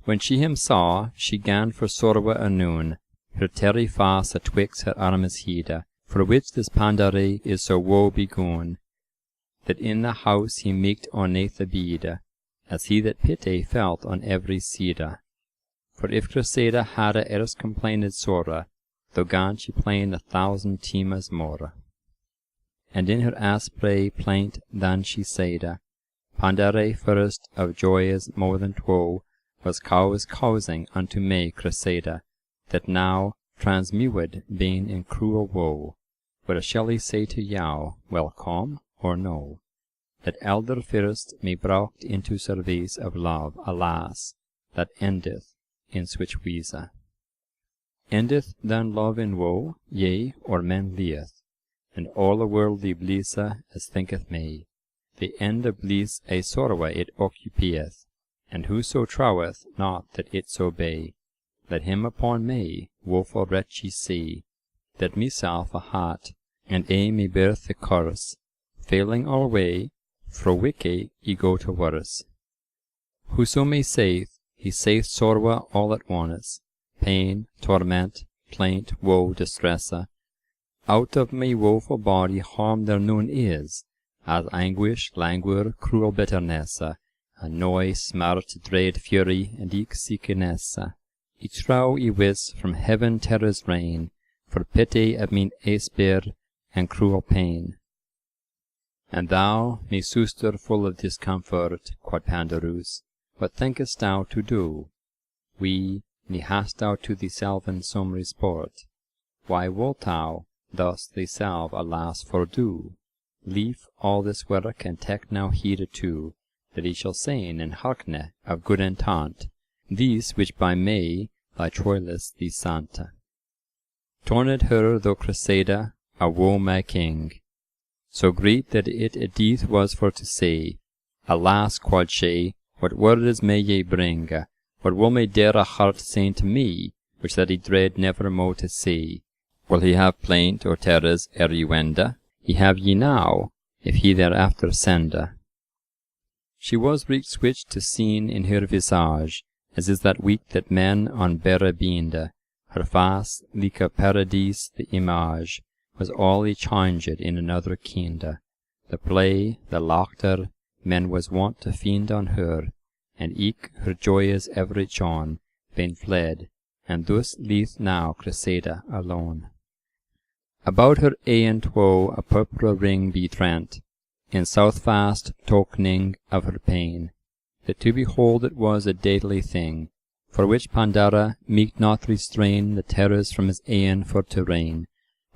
When she him saw, she gan for sorrow anon, her terry face atwixt her armes hide, for which this Pandare is so woe begone, that in the house he meeked on nath abide, as he that pity felt on every side. For if Criseyde had erst complained sorra, though gan she plain 1,000 times more. And in her aspre plaint than she saide, Pandare first of joys more than twoe, was causing unto me Criseyde, that now transmued being in cruel woe. What shall he say to you, welcome or no? That elder first me brought into service of love, alas, that endeth in switch wise. Endeth then love in woe, yea, or men lieth, and all the worldly blisse as thinketh me. The end of bliss a sorrow it occupieth, and whoso troweth not that it so be, let him upon me woeful wretchy see, that myself a heart, and aye me beareth the curse, failing all way, fro wicked ye go to worse. Whoso me saith, he saith sorrow all at once, pain, torment, plaint, woe, distressa. Out of my woeful body harm there none is, as anguish, languor, cruel bitterness, annoy, smart, dread, fury, and eke sickness. I trow I wis from heaven terrors reign, for pity of mine aspere and cruel pain. And thou, me suster full of discomfort, quod Pandarus, what thinkest thou to do? Me hast thou to thyself some resport? Why wilt thou thus thyself, alas, fordo? Leave all this work, and take now heed to, that he shall sayn and hearkne of good intent, these which by me thy Troilus thee sent. Torned her though Criseyde, a woe my king, so great that it a death was for to say. Alas, quod she, what words may ye bring? What will my dear heart say to me, which that he dread never mo to see? Will he have plaint or terrors ere ye wende? Ye have ye now, if he thereafter sende. She was reek switched to seen in her visage, as is that week that men on berre beende. Her face, like a paradise the image, was all y changed in another kinde. The play, the laughter, men was wont to fiend on her, and eke her joyes every chon, been fled, and thus leath now Criseyde alone. About her e'en twoe a purple ring be trent, in south fast tokening of her pain, that to behold it was a deadly thing, for which Pandara meeked not restrain the terrors from his e'en for to reign,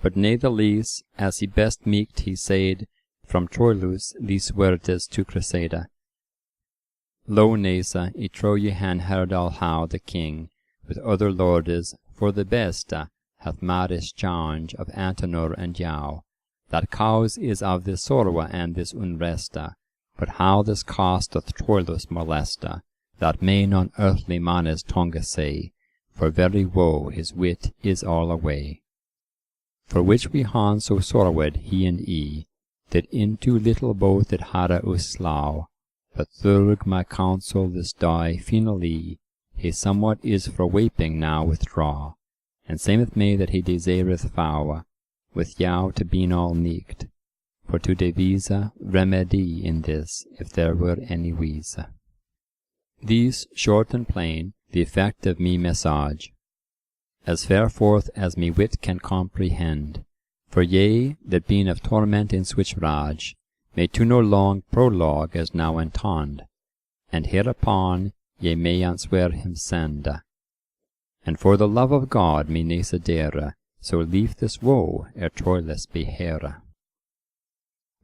but natheless, as he best meeked, he said, from Troilus these words to Criseyde. Lo, Nasa, I trow ye han heard all how the king, with other lordes, for the beste, hath mad exchange of Antenor and Yao. That cause is of this sorrow and this unreste, but how this cause doth Troilus moleste, that may none earthly man's tongue say, for very woe his wit is all away. for which we han so sorrowed he and I, that into little both it hadde us slaw, but thurg my counsel this day finally, he somewhat is for weeping now withdraw, and sameth me that he desireth vow, with yow to be all neekt, for to devise remedy in this, if there were any wise. These, short and plain, the effect of me message, as fair forth as me wit can comprehend, for ye, that being of torment in switch rage, may to no long prologue as now entond, and hereupon ye may answer him send. And for the love of God me ne sedere, so leave this woe ere Troilus be here.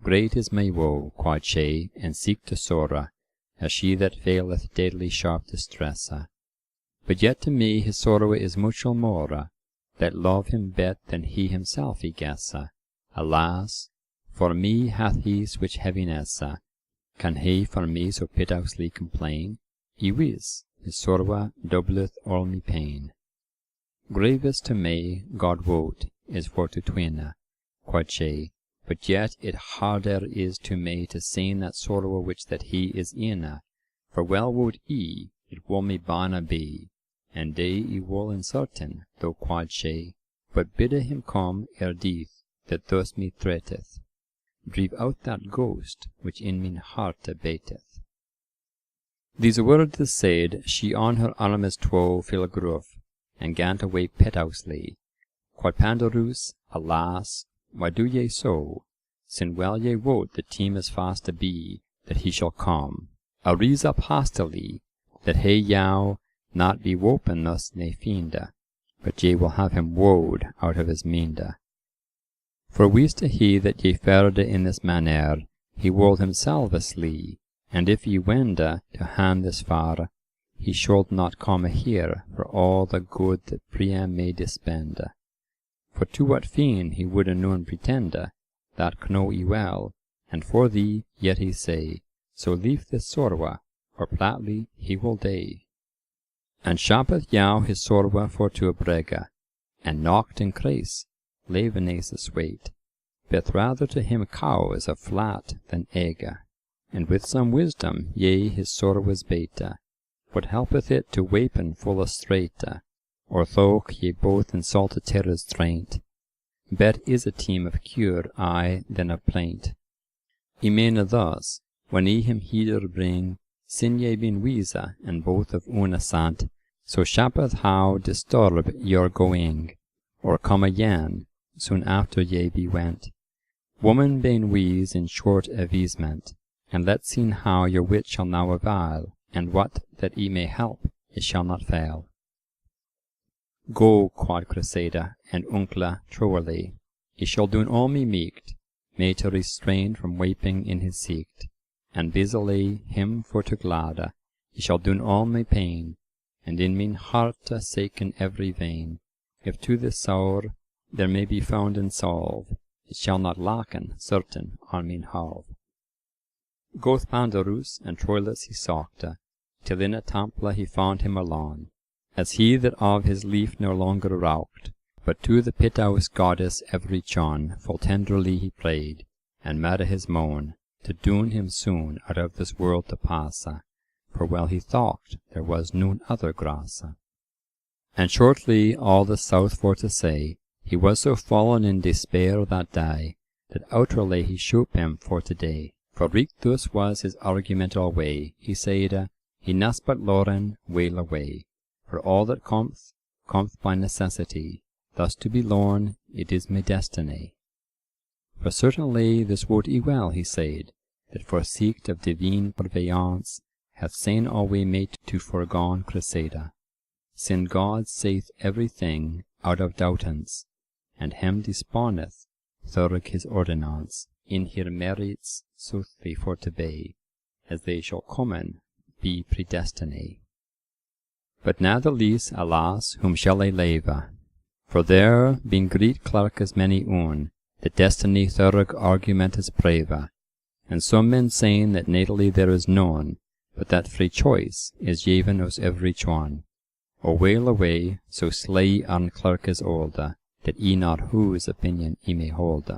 Great is my woe, quod she, and seek to sorra, as she that faileth deadly sharp distressa. But yet to me his sorrow is muchel more, that love him bet than he himself he guessa. Alas, for me hath he switch heavinessa, can he for me so piteously complain? I wis, his sorrow doubleth all me pain. Gravest to me, God wot, is for to twinne, quod she, but yet it harder is to me to seen that sorrow which that he is in, for well wot I, it will me bana be, and day I will uncertain, though quod she, but bidde him come ere death, that thus me threateth, drive out that ghost which in mine heart abateth. These words said, she on her armes two fell gruff, and gan to weep piteously. Quod Pandarus, alas, why do ye so? Sin well ye wot the team is fast to be, that he shall come. Arise up hastily, that he yow not be wopen thus ne fiende, but ye will have him woed out of his minde. For wiste he that ye fared in this manner, he wold himself aslee, and if ye wende to hand this far, he should not come here for all the good that Priam may dispende. For to what fiend he would anon pretende, that know I well, and for thee yet he say, so leave this sorrow, or platly he will die. And shappeth yow his sorrow for to brege, and knocked in crace, levenesis weight, but rather to him cow is a flat than egg, and with some wisdom yea his sorrow is beta, what helpeth it to wapen full a straight, or though ye both insulted terror's traint, bet is a team of cure aye than of plaint. I meane thus, when ye him heder bring, sin ye been wise, and both of una sant, so shappeth how disturb your going, or come again, soon after ye be went. Woman being wise in short avisement, and let seen how your wit shall now avail, and what that ye may help, it shall not fail. Go, quod Criseyde, and uncle truly, ye shall doen all me meekt, may to restrain from weeping in his seekt, and busily him for to glade, ye shall doen all my pain, and in mine heart saken every vein, if to this sour there may be found in solve, it shall not lacken certain on mine halve. Goth Pandarus and Troilus he sought, till in a temple he found him alone, as he that of his leaf no longer raucht, but to the piteous goddess every chon full tenderly he prayed, and made his moan, to doon him soon out of this world to pass, for well he thought there was none other grace. And shortly all the south for to say, he was so fallen in despair that day, that outerly he shoop him for today. For reek thus was his argument alway, he said, he must but Lauren wail away, for all that cometh by necessity, thus to be lorn, it is my destiny. For certainly this wot I well, he said, that forseeked of divine purveillance, hath sain alway made to forgone Criseyde, sin God saith everything out of doubtance, and him disponeth thurg his ordinance, in her merits soothly for to be, as they shall common be predestiny. But natheless, alas, whom shall I leave? For there being great clerkes many oon, that destiny thurg argument is brave, and some men saying that natally there is none, but that free choice is given us every chone. O wail away, so slay an clerkes old, that ye not whose opinion ye may hold.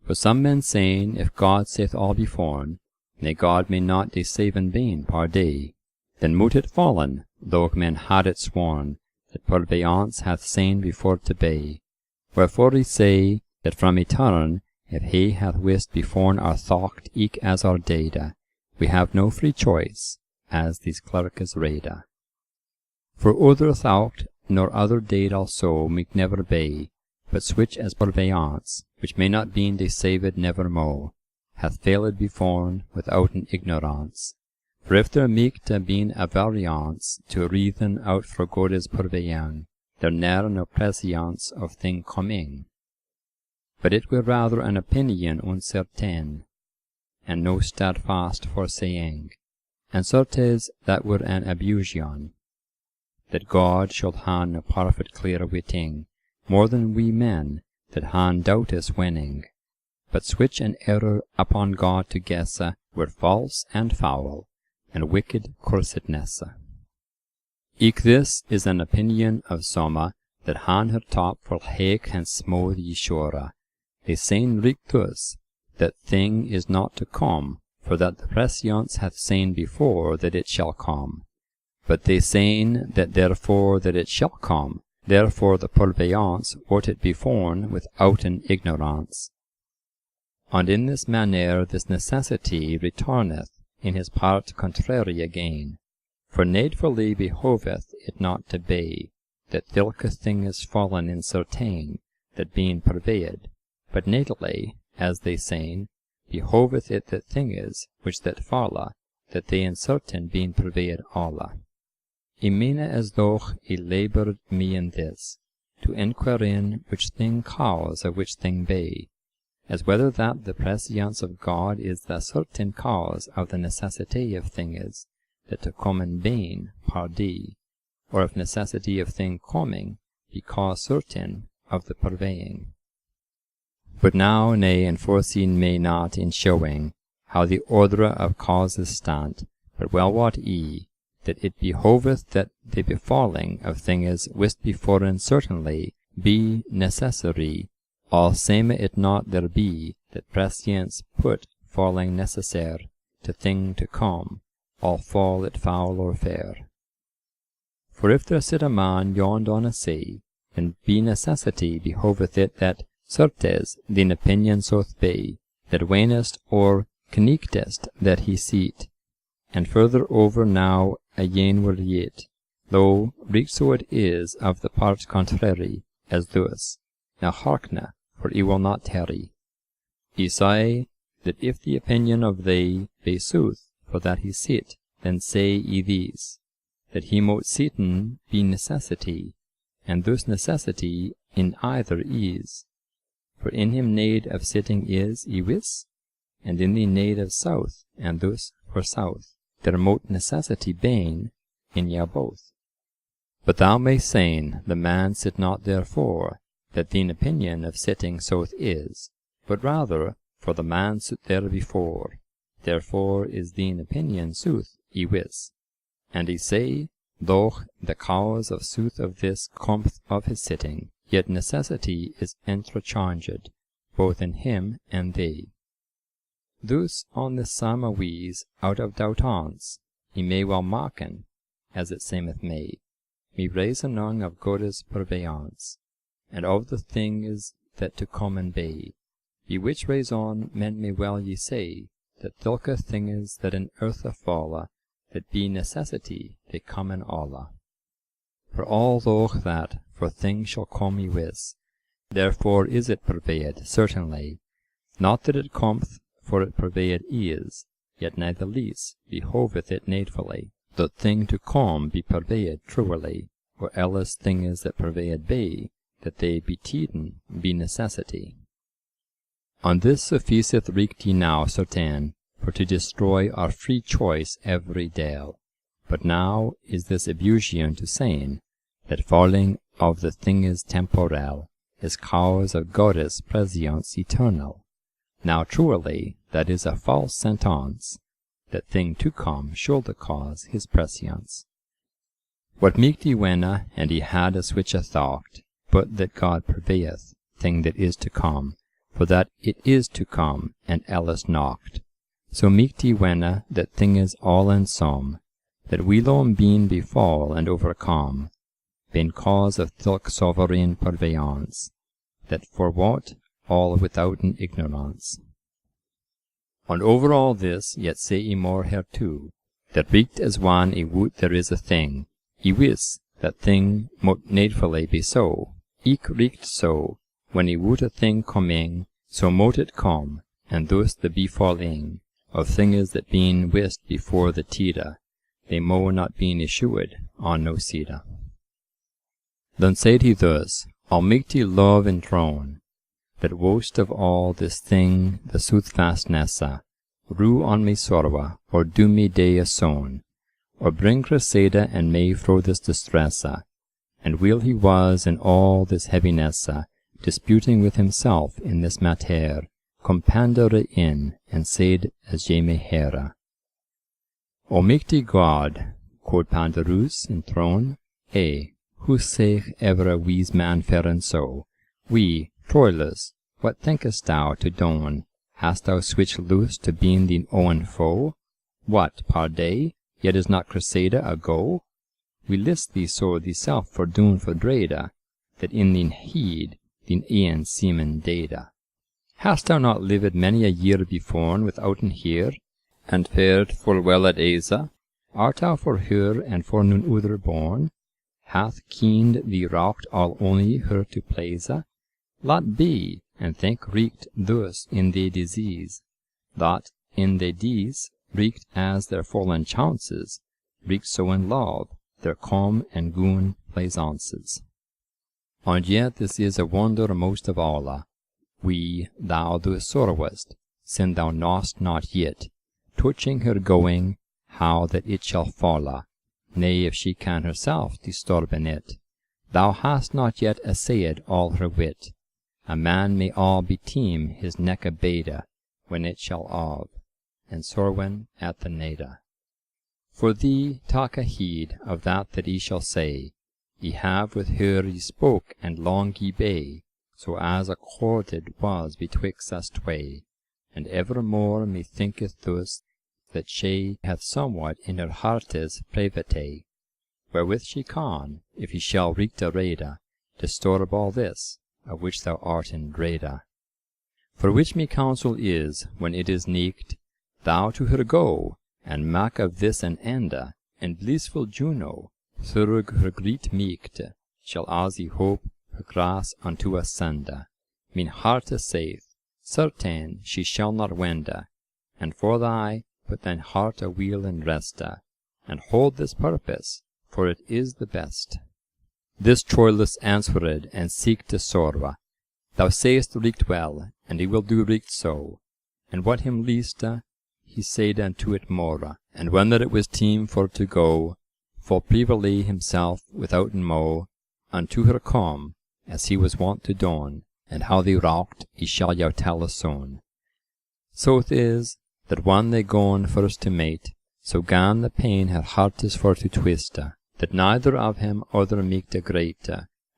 For some men saying, if God saith all beforn, nay God may not deceive in vain par day, then moot it fallen, though men had it sworn, that purveyance hath sain before to be. Wherefore we say, that from etern, if he hath wist beforn our thought eke as our data, we have no free choice, as these clerkes reda. For other thought, nor other date also, meek never be, but switch as purveyance, which may not be deceived never mo, hath failed beforn without an ignorance. For if there meek to been a variance to reason out for God is purveying, there ne'er no prescience of thing coming. But it were rather an opinion uncertain, and no steadfast foresaying, and certes that were an abusion, that God should han no perfect clear witting, more than we men, that han doubtless winning. But switch an error upon God to guess were false and foul, and wicked cursedness. Eke this is an opinion of some, that han her top for hake and smooth ye sure. They sayn reek thus, that thing is not to come, for that the prescience hath sayn before that it shall come. But they sayn that therefore that it shall come, therefore the purveyance wot it beforn without an ignorance. And in this manner this necessity returneth in his part contrary again. For needfully behoveth it not to be, that thilke thing is fallen in certain, that being purveyed, but nately, as they sayn, behoveth it that thing is, which that falla, that they in certain being purveyed alla. I mean as though he laboured me in this, to enquire in which thing cause of which thing be, as whether that the prescience of God is the certain cause of the necessity of thing is, that to come in being pardee, or if necessity of thing coming be cause certain of the purveying. But now, nay, and foreseen may not in showing how the order of causes stand, but well wot ye, that it behoveth that the befalling of things wist beforen certainly be necessary, all same it not there be that prescience put falling necessaire to thing to come, all fall it foul or fair. For if there sit a man yond on a sea, then be necessity behoveth it that certes thine opinion soth be, that wanest or connectest that he seat, and further over now again were yet, though reek so it is of the part contrary, as thus. Now hearkna, for I will not tarry. I say that if the opinion of thee be sooth, for that he sit, then say ye these, that he mote sitten be necessity, and thus necessity in either is. For in him need of sitting is, I wis, and in the need of south, and thus for south, there mote necessity bane in ya both. But thou may sayn, the man sit not therefore, that thine opinion of sitting south is, but rather for the man sit there before, therefore is thine opinion sooth, I wis. And I say, though the cause of sooth of this cometh of his sitting, yet necessity is interchanged, both in him and thee. Thus on this same wise, out of doubtance, he may well maken, as it seemeth me reasoning of God's purveyance, and of the things that to come and be, which reason men may well ye say, that thilke things that in earthe falla, that be necessity they come in alla. For although that for things shall come ye wis, therefore is it purveyed certainly, not that it cometh for it purveyed is, yet neitheless behoveth it needfully, that thing to come be purveyed truly, or else things that purveyed be, that they betiden be necessity. On this sufficeth reeked ye now certain, for to destroy our free choice every dale. But now is this abusion to saying, that falling of the things temporal is cause of God's prescience eternal. Now truly that is a false sentence, that thing to come should cause his prescience. What meeked he wena, and he had a switch a thought, but that God purveyeth thing that is to come, for that it is to come, and elles knocked. So meekty wenna that thing is all in sum, that weelom been befall and overcome, been cause of thilk sovereign purveyance, that forwot all withouten ignorance. And over all this yet say I more hereto, that reekt as one I woot there is a thing, I wis that thing mote needfully be so, eke reekt so, when I woot a thing coming, so mote it come, and thus the befalling of things that been wist before the tida, they mo not been issued on no sida. Then said he thus, I'll make thee love and throne, that wost of all this thing the soothfastnessa, rue on me sorrow, or do me day a son, or bring Criseyde and me fro this distressa, and while he was in all this heavinessa, disputing with himself in this matter, compandere in, and said as ye may hear. O mighty God, quod Pandarus in throne, who saith ever a wise man feren so, we, Troilus, what thinkest thou to don? Hast thou switched loose to being thine own foe? What, par day, yet is not Criseyde a go? We list thee so thyself for doon for dreda, that in thine heed thine e'en seaman data. Hast thou not lived many a year beforn withouten here, and fared full well at Aza? Art thou for her and for none other born? Hath keened thee raucht all only her to please? Lot be, and think reeked thus in the disease, that in the dees reeked as their fallen chances, reeked so in love, their calm and goon plaisances. And yet this is a wonder most of alla, we, thou thus sorrowest, sin thou knowst not yet, touching her going, how that it shall falla, nay, if she can herself disturb in it. Thou hast not yet essayed all her wit. A man may all beteem his neck a beda, when it shall of, and sorwen at the nada. For thee, take a heed of that he shall say. Ye have with her ye spoke, and long ye bay, so as accorded was betwixt us tway. And evermore me thinketh thus, that she hath somewhat in her hearte's private, wherewith she can, if he shall wreak a reda, disturb all this, of which thou art in dreada. For which me counsel is, when it is neeked, thou to her go, and mak of this an enda, and blissful Juno, thurg her greet meeked, shall as ye hope her grace unto us senda. Min harte saith, certain she shall not wenda, and for thy put thine heart a wheel in resta, and hold this purpose, for it is the best. This Troilus answered, and seeked to sorrow. Thou sayest reeked well, and he will do reeked so. And what him least, he said unto it more. And when that it was time for to go, full privily himself withouten mo, unto her come, as he was wont to don, and how they raucht, he shall yow tell us soon. So it is, that when they gone first to mate, so gan the pain her heart is for to twist, that neither of him other meeked a great,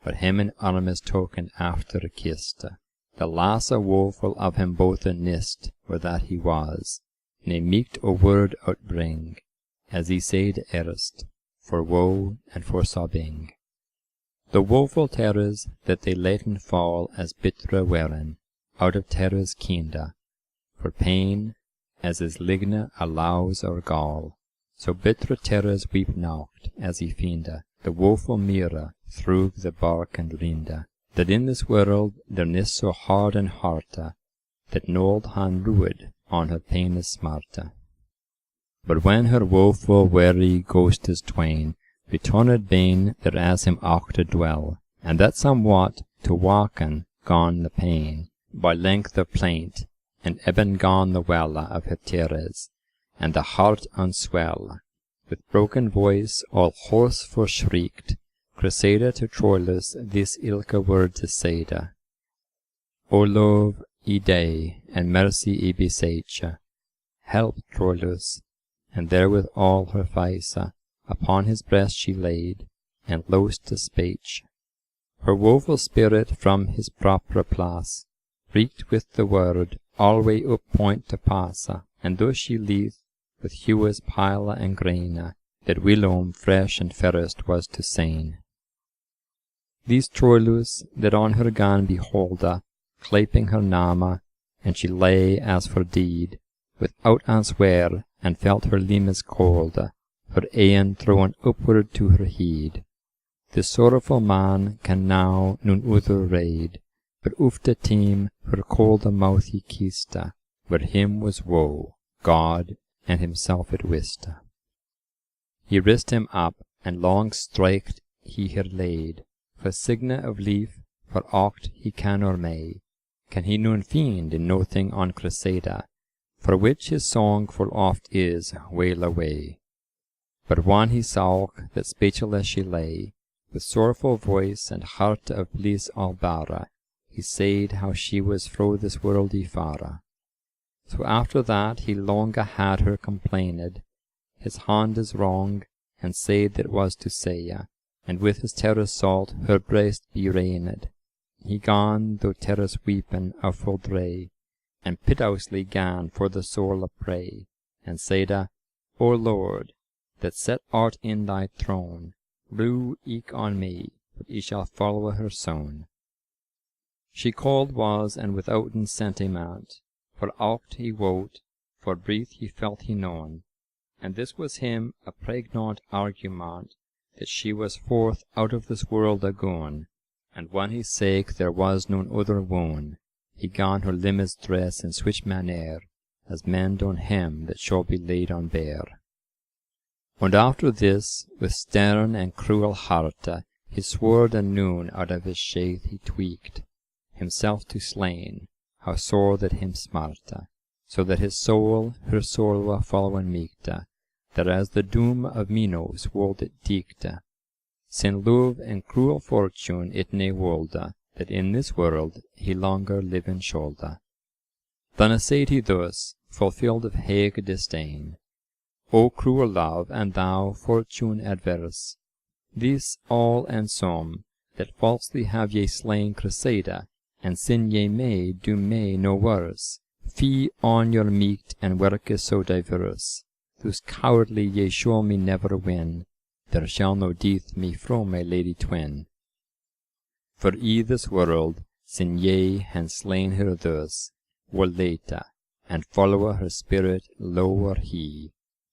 but him in armes token after kissed. The lass a woeful of him both a nist, where that he was, ne meeked a word outbring, as he said erst, for woe and for sobbing. The woeful terrors that they laten fall as bittere weren, out of terrors kienda, for pain, as is ligne allows or gall, so bittere terrors weep naught, as he fienda, the woeful mira through the bark and rinda, that in this world there nis so hard and harte, that nold han rued on her painless smarte. But when her woeful weary ghostes twain returned bane there as him aught dwell, and that somewhat to waken gone the pain, by length of plaint, and eben gone the wella of her tears, and the heart unswell, with broken voice all hoarse forshrieked, Criseyde to Troilus this ilke word to sayde. O love, I day, and mercy I beseech, help Troilus, and therewith all her face upon his breast she laid, and lost the speech. Her woeful spirit from his proper place reeked with the word alway up point to pass, and thus she leith with hewes pile and grain, that whilom fresh and fairest was to sain. These Troilus that on her gan beholda, claping her name, and she lay as for deed, without answer, and felt her limbs cold, her e'en thrown upward to her heed. The sorrowful man can now none other raid, but ufta team her cold mouth he kissed, where him was woe, God and himself it wist. He rist him up, and long striked he her laid, for signa of lief, for aught he can or may, can he none fiend in nothing on Criseyde, for which his song full oft is, wail away. But one he saw that speechless she lay, with sorrowful voice and heart of bliss all bara, he said how she was fro this world fara. So after that he longa had her complained, his hand is wrong, and said that was to say, and with his terror salt her breast berained. He gan, though terrors weeping of full dray, and piteously gan for the soul a pray, and said, O Lord, that set art in thy throne, rue eke on me, but he shall follow her son. She cold was, and withouten sentiment, for aught he wot, for breath he felt he known, and this was him a pregnant argument, that she was forth out of this world agone, and when he sake there was none other wone, he gan her limbs dress in switch manner, as men don him that shall be laid on bear. And after this, with stern and cruel heart, he sword anon out of his sheath he tweaked, himself to slain, how sore that him smarte, so that his soul her soul following meekte, that as the doom of Minos wold it deekte, sin love and cruel fortune it ne wolde, that in this world he longer liven shoulde. Then essayed he thus, fulfilled of hague disdain, O cruel love, and thou fortune adverse, this all and some, that falsely have ye slain Criseyde, and sin ye may do me no worse, fie on your meeked and workes so diverse, thus cowardly ye shall me never win, there shall no death me from my lady twin. For I this world, sin ye han slain her thus, will later, and follow her spirit lower he,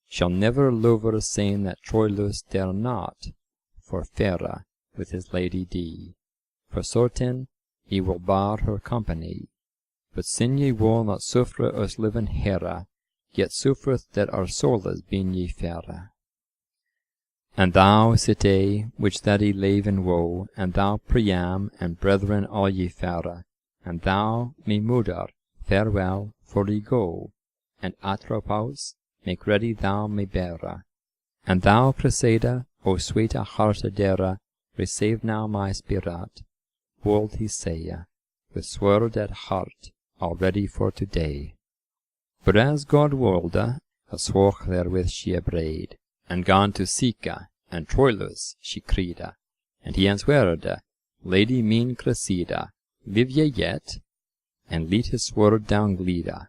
shall never lover sain that Troilus dare not, for fairer with his lady D. For certain he will bar her company, but sin ye will not suffer us liven here, yet suffereth that our souls be ye fairer. And thou, cité, which that ye lave in woe, and thou, Priam, and brethren all ye fairer, and thou, me mother, farewell, for ye go, and Atropos, make ready thou me bearer. And thou, Criseyde, O sweet heart dere, receive now my spirit, wold he say, with sword at heart, all ready for today. But as God wolde, a swoch therewith she abraid, and gone to seeke, and Troilus she criede, and he answered, Lady mean Criseyde, live ye yet? And let his sword down glide.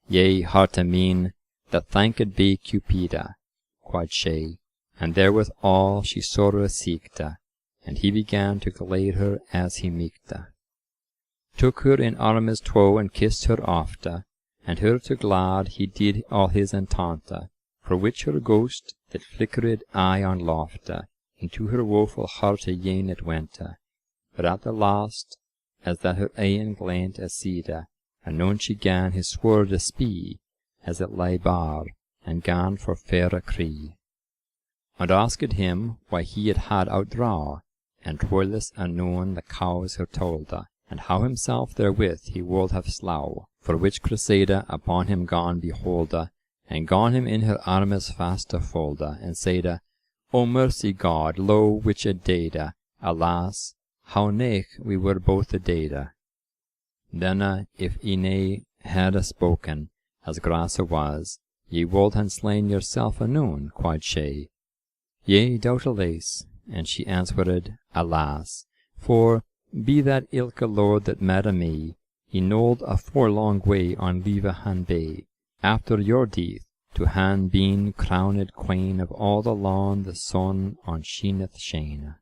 Yea, hearte mean, that thanked be Cupide, quod she, and therewith all she sorrow seekte, and he began to glade her as he meekte. Took her in armes twa and kissed her ofte, and her to glad he did all his entente, for which her ghost, that flickered aye on lofte, into her woeful heart again it wente. But at the last, as that her e'en glaint aside, anon she gan his sword espie, as it lay bar, and gan for faire cree. And asked him why he it had outdraw, and Troilus anon the cause her tolde, and how himself therewith he would have slow, for which Criseyde upon him gone beholde, and gone him in her armes fast folde, and saide, O mercy God, lo which it dade, alas, how nech we were both deade. Then if I ne had spoken, as grace was, ye would han slain yourself anon, quod she. Yea, doubtless, and she answered, alas, For, be that ilka lord that met a me, he knowed a forlong way on Leavenham Bay, after your death, to han been crowned queen of all the lawn the sun on sheeneth shane.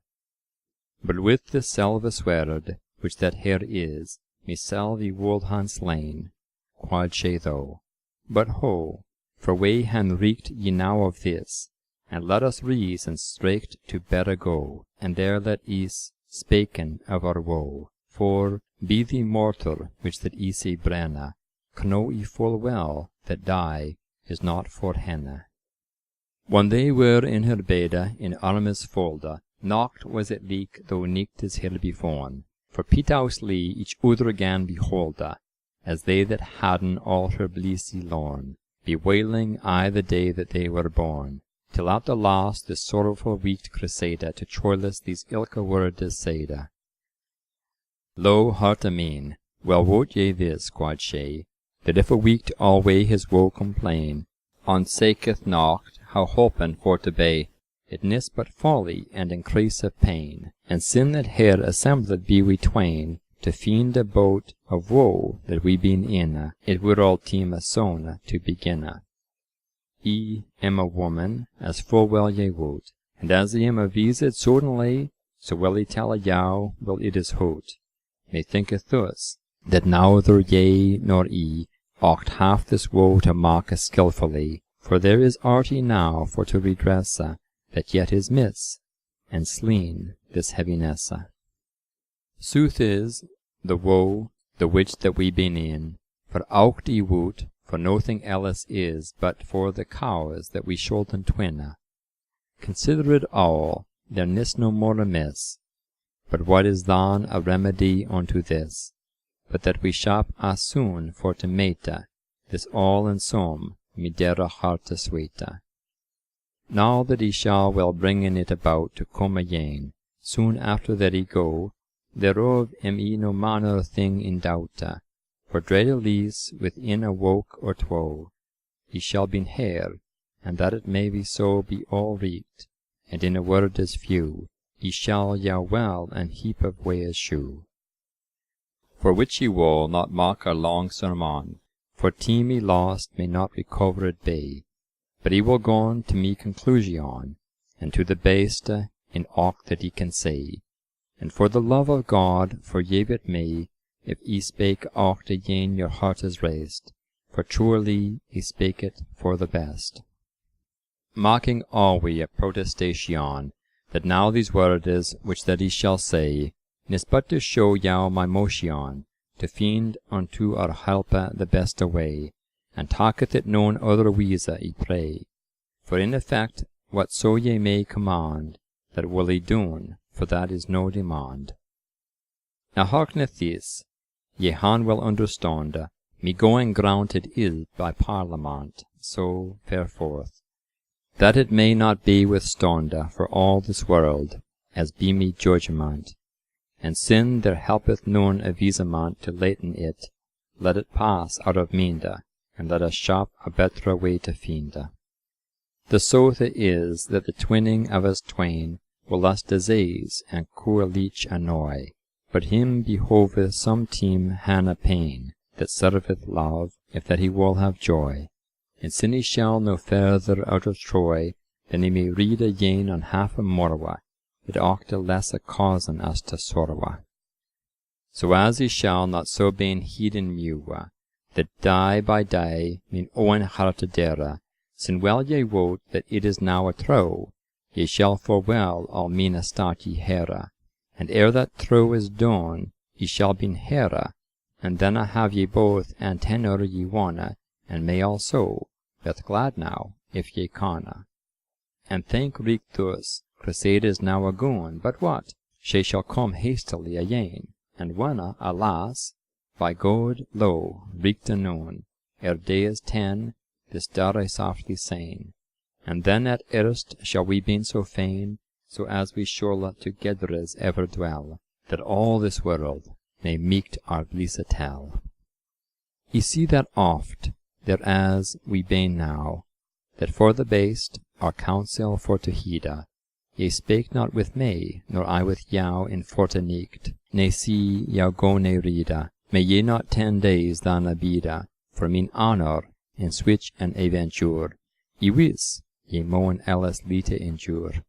But with this selve swerd, which that here is, mysel ye wold han slain, quod she though. But ho, for we han reeked ye now of this, and let us rise and straight to bedde go, and there let us spaken of our woe. For, be the mortal which that ye see brenne, know ye full well that die is not for henne. When they were in her bede in armes folde, nocht was it leek though nicht is hill before, for pitously each other gan beholde, as they that hadden all her blissy lorn, bewailing aye the day that they were born, till at the last the sorrowful weeked Criseyde to Troilus these ilke wordes saide. Lo, heart a mean, well wot ye this, quod she, that if a weeked alway his woe complain, on saketh nocht how holpen for to be, it nis but folly and increase of pain, and sin that here assembled be we twain, to fiend a boat of woe that we been in, it were all team a sone to beginne. I am a woman, as full well ye wot, and as I am a vised suddenly, so will I tell a yow will it is hoot. Me thinketh thus, that neither ye nor I ought half this woe to mock skilfully, for there is arty now for to redress that yet is miss, and sleen this heaviness. Sooth is, the woe, the which that we been in, for aught I woot, for nothing else is but for the cows that we shoulden twinne. Consider it all, there nis no more amiss, but what is than a remedy unto this, but that we shop as soon for to mate this all in sum, me dere harte sweete. Now that he shall well bringen it about to come again, soon after that he go, thereof am I no manner thing in doubt, for dreadelies within a woke or two, he shall be here, and that it may be so be all reeked, and in a word as few, he shall ya well an heap of ways shew. For which he will not mock a long sermon, for team he lost may not recovered be, but he will gon to me conclusion, and to the beste in aught that he can say. And for the love of God forgive it me, if he spake aught again your heart is raised, for truly he spake it for the best. Mocking alway a protestation, that now these wordes which that he shall say, nis but to show yow my motion, to find unto our helpe the beste way, and talketh it none other wise I pray. For in effect, whatso ye may command, that will I doen, for that is no demand. Now hearkeneth this, ye han well understand, me going granted is by Parliament, so fare forth, that it may not be withstood for all this world, as be me judgment, and sin there helpeth none avisement to laten it, let it pass out of minde, and let us shop a better way to find. The sooth is that the twinning of us twain will us disease and cruel leech annoy, but him behoveth some team han a pain, that serveth love, if that he will have joy. And sin he shall no further out of Troy, than he may read again on half a morwa, it ought less a causen as to sorrow. So as he shall not so been heeden mewe, that day by day min owen harte dere, sin well ye wot that it is now a trow, ye shall for well all mine start ye here, and ere that trow is done, ye shall be here, and then have ye both and tenor ye wanna, and may also, bet glad now, if ye canna. And think reek thus, Criseyde is now a goon, but what? She shall come hastily again, and wanna, alas, by God, lo, reeked anon, ere day is 10, this dar I softly saying, and then at erst shall we be so fain, so as we shall together as ever dwell, that all this world may meet our blisse tell. Ye see that oft, there as we be now, that for the best our counsel for to heede, Ye spake not with me, nor I with jou in fortenicht, ne si jou go ne rida, may ye not 10 days dan abida, for min honor, in switch and aventure, ye wis, ye moen alles lite endure.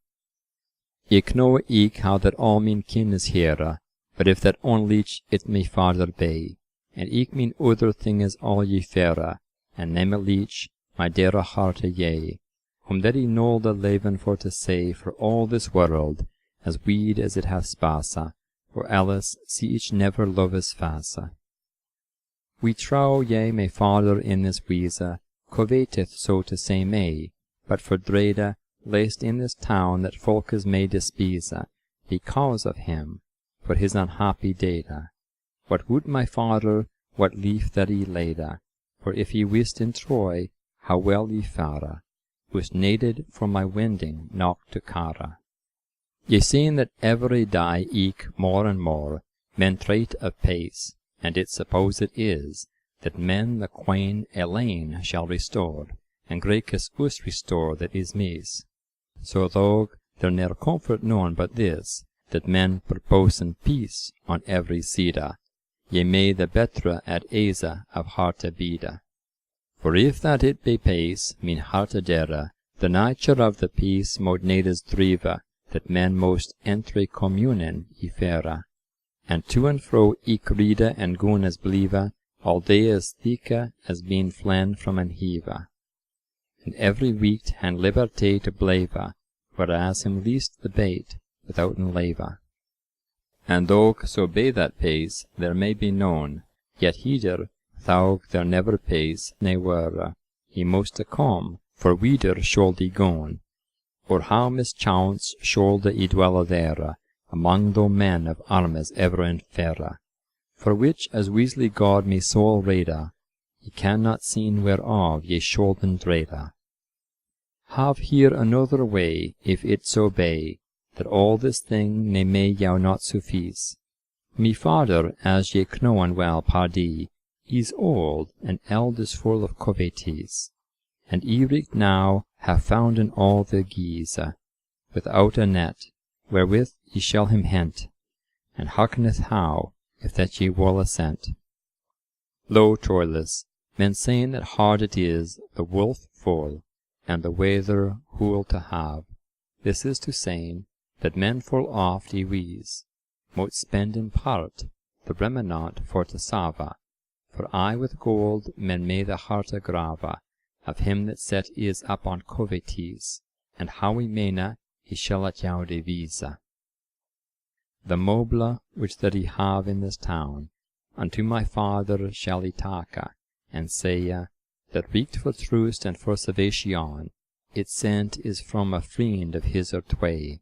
Ye know eke how that all min kin is here, but if that onleach it may farther be, and eke min other thing is all ye faire, and name leech my deare hearte ye, whom that he know the leven for to say for all this world, as weed as it hath spasa, or else see each never love as fasa. We trow ye may father in this wise, coveteth so to say may, but for drede, lest in this town that folkes may despise, because of him, for his unhappy data. What would my father, what lief that he laida, for if he wist in Troy, how well ye fare, was needed for my wending knock to cara. Ye seen that every day eke more and more, men trait of pace, and it supposed is, that men the Queen Elaine shall restore, and Gracchus us restore that is mees. So though there ne'er comfort known but this, that men proposen peace on every side, ye may the better at ease of hearte bide. For if that it be pace, min hearte dere, the nature of the peace mod nedes drive, that men most entre communen ye faire, and to and fro eke ride and goon as believe, all day as thicke as being flen from an heave, and every week and liberté to blave, whereas him least the bait withouten lave. And though so be that pace there may be known, yet heder, though there never pace ne were, he most to come, for wieder should he gone, or how mischance should he dwelle there, among tho men of armes ever and faire, for which as wisely God me soul rede, ye cannot seen whereof ye shoulden drede. Have here another way, if it so be, that all this thing ne may jou not suffice. Me father, as ye knowen well, pardie, is old, and eldest full of covetise, and Eric now have founden all the geese, without a net, wherewith ye shall him hent, and hearkeneth how, if that ye will assent. Lo, Troilus, men sayn that hard it is the wolf full, and the weather hool to have. This is to say, that men full oft ye wise, mote spend in part the remanent for to save, for I with gold men may the hearte grave, of him that set is up on covetise, and how we mayna he shall at jou devise. The moble which that he have in this town, unto my father shall he take, and say, that reeked for trust and for salvation, it sent is from a friend of his or tway.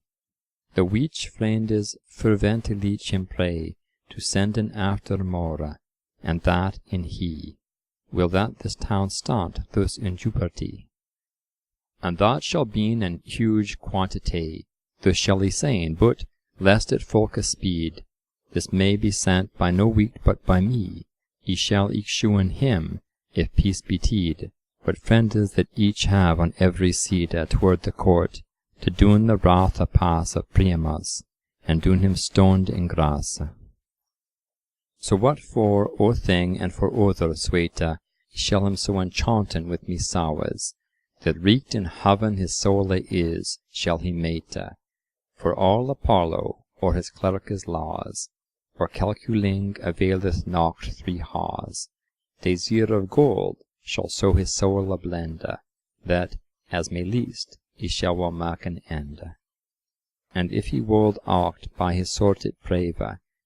The which friend is fervently him pray, to senden after more, and that in he, will that this town stand thus in jeopardy. And that shall be an huge quantity, thus shall he sayn, but, lest it folke speed, this may be sent by no week but by me, ye shall eke shewen him, if peace be teed, what friends that each have on every side toward the court, to doen the wrath a pass of Priamus, and doen him stoned in grass. So what for o thing and for other sweete, he shall him so enchanten with me sowers, that reeked in heaven his soul is, shall he mate, for all Apollo, or his clerk's laws, or calculing availeth not 3 haws. Desire of gold shall so his soul blende, that, as may least, he shall well make an end. And if he wold aught by his sorted prave,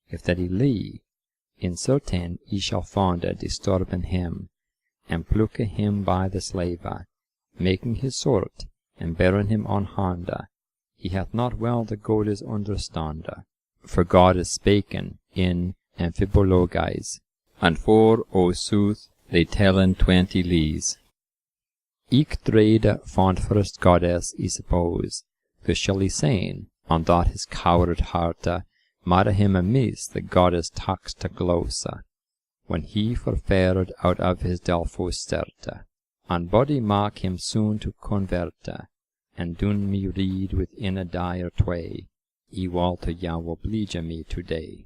if that he lee, in certain he shall fonde disturben him, and plucke him by the slave, making his sort, and bearing him on hand. He hath not well the godes understand, for God is spaken in amphibologies, and for, o sooth, they tellen 20 lees. Eke drede fond first goddess, I suppose, thus shall he sayn, on that his coward hearte, made him amiss the goddess tax to glose, when he forfared out of his Delphos sterte, and body mak him soon to converte, and dun me read within a day or tway, ewall to yow oblige me today.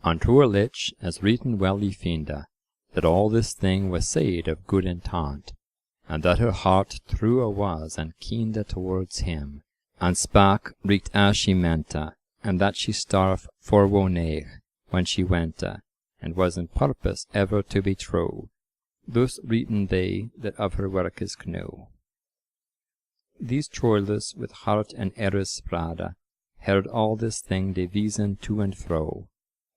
On Troilus, as written well ye fiinde, that all this thing was said of good intent, and that her heart true was and keende towards him, and spak recht as she mente, and that she starf for wonege when she wente, and was in purpose ever to be true. Thus written they that of her workes knew. These Troilus with heart and eris sprade, heard all this thing devisen to and fro,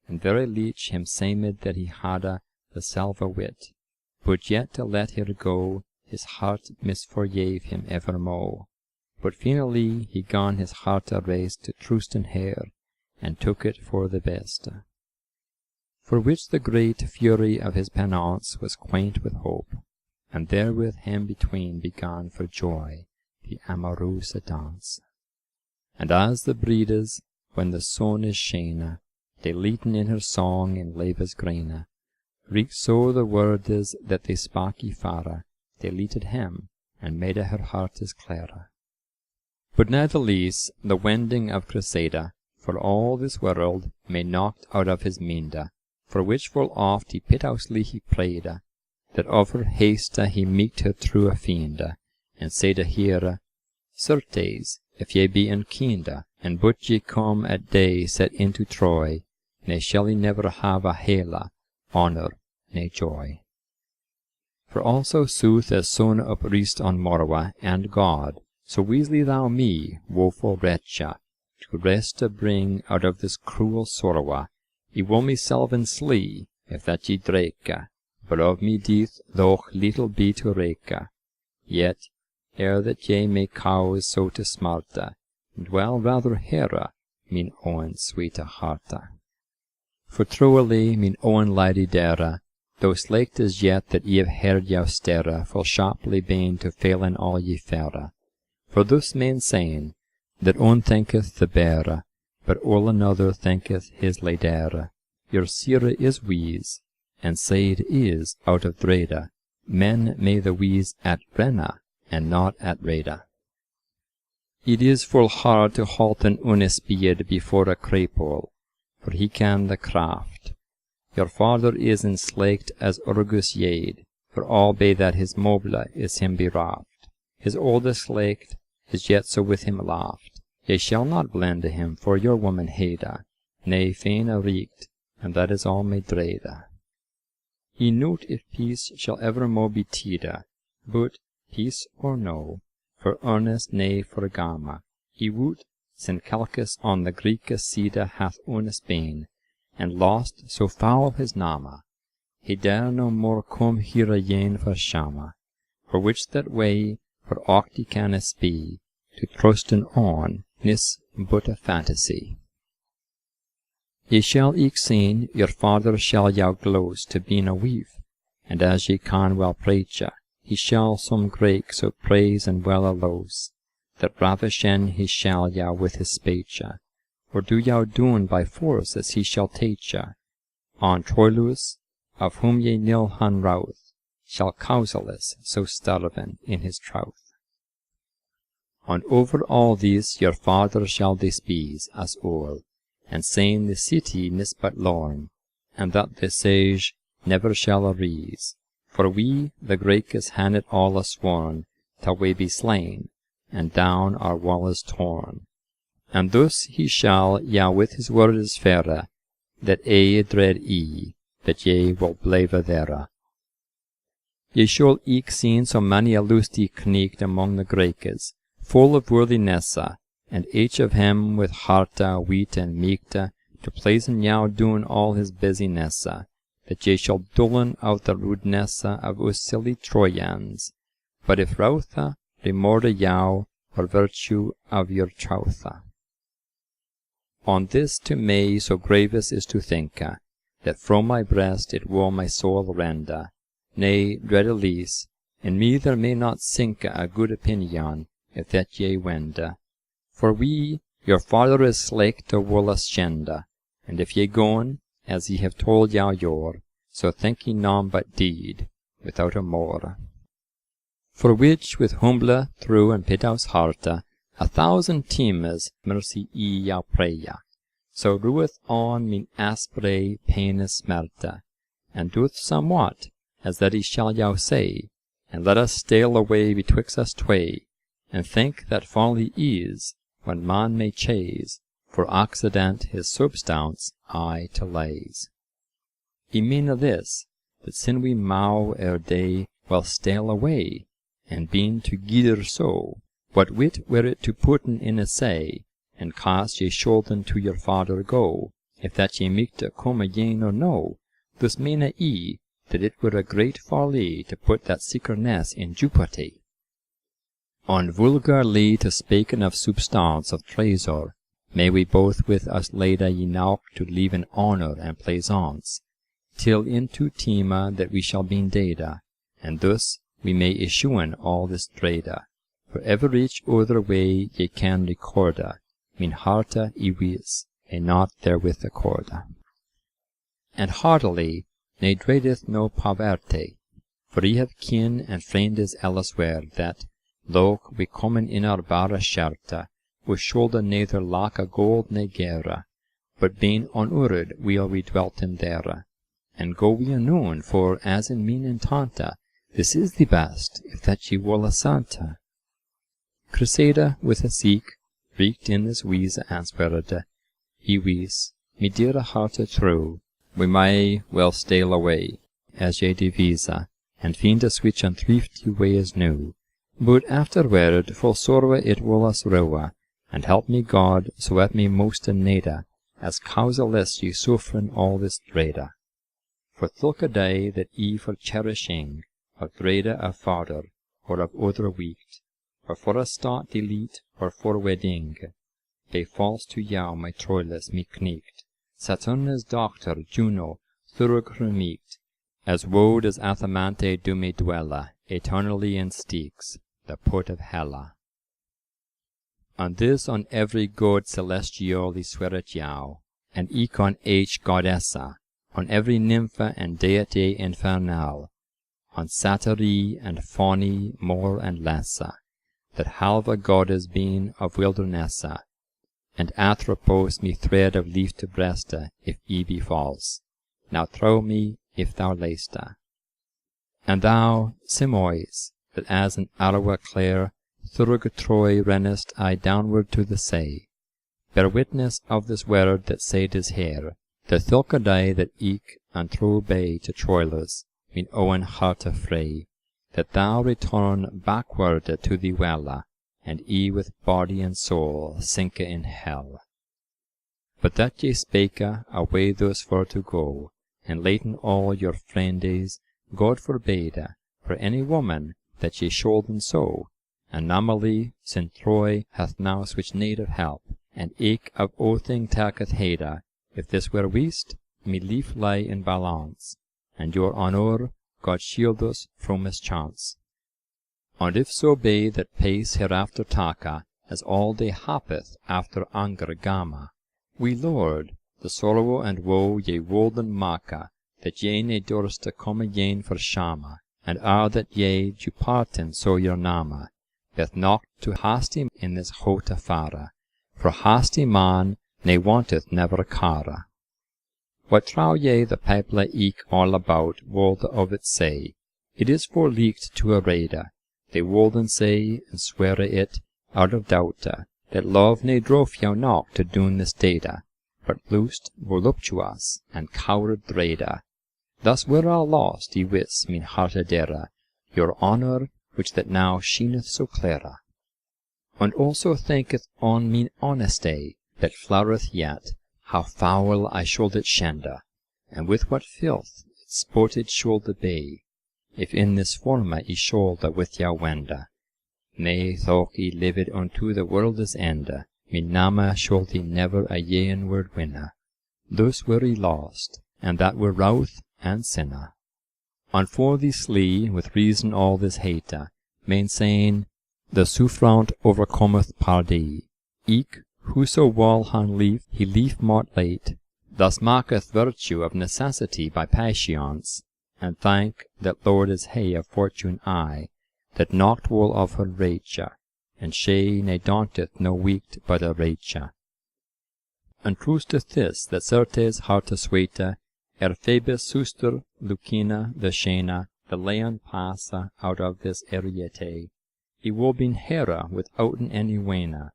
and very leech him samed that he hadde the selve wit, but yet to let her go, his heart misforgave him evermo. But finally he gan his heart a race to trusten her, and took it for the best. For which the great fury of his penance was quaint with hope, and therewith him between began for joy the amorous dance. And as the breedes, when the sun is shene, they leeten in her song in leves grene, reek so the wordes that they spak fare, they leeted him, and made her heart as clear. But natheless the wending of Criseyde, for all this world, may knocked out of his minde, for which full oft he piteously he prayed, that of her haste he meeked her true a fiende, and saide here, certes, if ye be unkinde, and but ye come at day set into Troy, ne shall ye never have a hele, honour, ne joy. For also sooth as sun uprest on morwe, and God, so weasely thou me, woeful wretche, to rest to bring out of this cruel sorrowe, ye will me selven slee, if that ye drake, but of me death though little be to rake. Yet, ere that ye may cause so to smarte, dwell rather here, mine own sweete harte. For truly, mine own lady dere, though slaked as yet that ye have heard yow stere, full sharply been to fail in all ye fare. For thus men sayn, that one thinketh the beare, but all another thinketh his ladere. Your sire is wise, and said is out of drede. Men may the wise at brenne, and not at rede. It is full hard to halt an unespied before a crapule, for he can the craft. Your father is enslaked as Urgus yede, for all be that his mobile is him bereft. His oldest slaked is yet so with him laughed. Ye shall not blende him for your woman hede, nay fain a reeked, and that is all may drede. Ye note if peace shall evermo be tede, but peace or no, for earnest nay for gamma. Ye woot, St. Calchas on the Greeke side hath honest been, and lost so foul his nama. He dare no more come here again for shama, for which that way for aught he can be, to trusten on nis but a fantasy. Ye shall eke seen, your father shall yow glose to being a weave, and as ye can well preache, he shall some Greek so praise and well alose, that ravishen he shall yow with his speech, or do yow doen by force as he shall teach. On Troilus, of whom ye nil han routh, shall Causalus so starven in his trouth. And over all these your father shall despise as all, and saying the city nis but lorn, and that the sage never shall arise. For we, the Greekes, han it all a sworn, till we be slain, and down our wall is torn. And thus he shall yow with his wordes fare, that aye dread ye, that ye will blave there. Ye shall eke seen so many a lusty knecht among the Greekes, full of worthinesse, and each of him with harte, wheat, and meekte, to pleasen yow doen all his busynesse, that ye shall dullen out the rudenesse of us silly Trojans, but if routhe, remorde yow for virtue of your trouthe. On this to me so gravis is to thinke, that from my breast it will my soul rende, nay, dreadelies, in me there may not sinke a good opinion, if that ye wende. For we, your father is slaked to wool us shende, and if ye goen, as ye have told yow yore, so think ye none but deed, without a more. For which with humble true and pious hearte 1,000 times mercy I preya, so rueth on min aspre penis smerte, and doth somewhat, as that I shall yow say, and let us stale away betwixt us tway, and think that folly is, when man may chase, for accident his substance I to lays. I mean this, that sin we mow ere day well stale away, and been together so, what wit were it to putten in a say, and cast ye shoulden to your father go, if that ye michte come again or no? Thus mean I, that it were a great folly to put that sickerness in jeopardy. On vulgarly to spaken of substance of treasure, may we both with us leda ye now to live in honour and plaisance, till into time that we shall be data, and thus we may issuen all this dreda, for ever each other way ye can recorda, min hearte I wis, and not therewith accorda. And heartily, ne dreadeth no poverty, for I have kin and friendes elsewhere that, though we comen in our bare sherte, we shoulder neither lack a gold ne gera, but being unurid while we dwelt in there, and go we anon, for as in min intanta, this is the best, if that ye will assanta. Criseyde with a seek, reeked in this wise answerede, I wis, me deare hearte true, we may well stale away, as ye devisa, and find a switch and thrifty way as new, but afterward full sorrow it will us rowa, and help me God, so at me most neda, as causeless ye suffren all this dreda. For thilke day that I for cherishing, of dreda of father, or of other weekt, or for a start delete, or for wedding, be false to jou my Troilus me kniekt, Saturnus doctor Juno thurg remiekt, as woed as Athamante do me dwella, eternally in Styx, the port of Hella. On this on every god celestial I swearet jou, and eke on each goddessa, on every nympha and deity infernal, on satyri and fauni more and lessa, that halva goddess been of wildernessa, and Atropos me thread of leaf to breasta, if I be false. Now throw me, if thou laysta. And thou, Simois, that as an arrow clear, thurg Troy rennest I downward to the sea, bear witness of this word that said is here, the thilke day that eke and throw bay to Troilus, min owen hearte frey, that thou return backward to the wella, and I with body and soul sinke in hell. But that ye spake away thus for to go, and laten all your friendes, God forbade, for any woman that ye shoulden so, and namely, sin Troy hath now switch need of help, and eke of all thing taketh heede, if this were wist, me lief lay in balance, and your honour God shield us from mischance. And if so be that pace hereafter taka, as all day happeth after anger gamma, we Lord, the sorrow and woe ye wolden maka, that ye ne durste come again for shama, and that ye do parten so your nama, beth not to hasty in this hote fara, for hasty man ne wanteth never cara. What trow ye the people eke all about wold of it say, it is for leaked to a raider, they wolden say and swear it out of doubta, that love ne drove jou not to doen this data, but loosed voluptuous and coward dreda. Thus were all lost, I wis, min hearte dera, your honour which that now shineth so clara. And also thinketh on min honesty, that floureth yet, how foul I should it shenda, and with what filth it sported should be, if in this forma I shoulda with jou wenda. Nay, though I lived unto the world's ende, me nama should I never a yean word winna. Thus were I lost, and that were wrath and sinna. And for the slee, with reason all this hate, main saying, the souffrant overcometh pardie, eke whoso wall han leaf, he leaf mort late, thus maketh virtue of necessity by patience, and thank that Lord is he of fortune I, that knocked wool of her racha, and she ne daunteth no weekt but a racha. And trusteth this, that certes harte swete, Phoebus suster Lucina the Shena, the leon passa out of this ariete, will been Hera withouten any wena,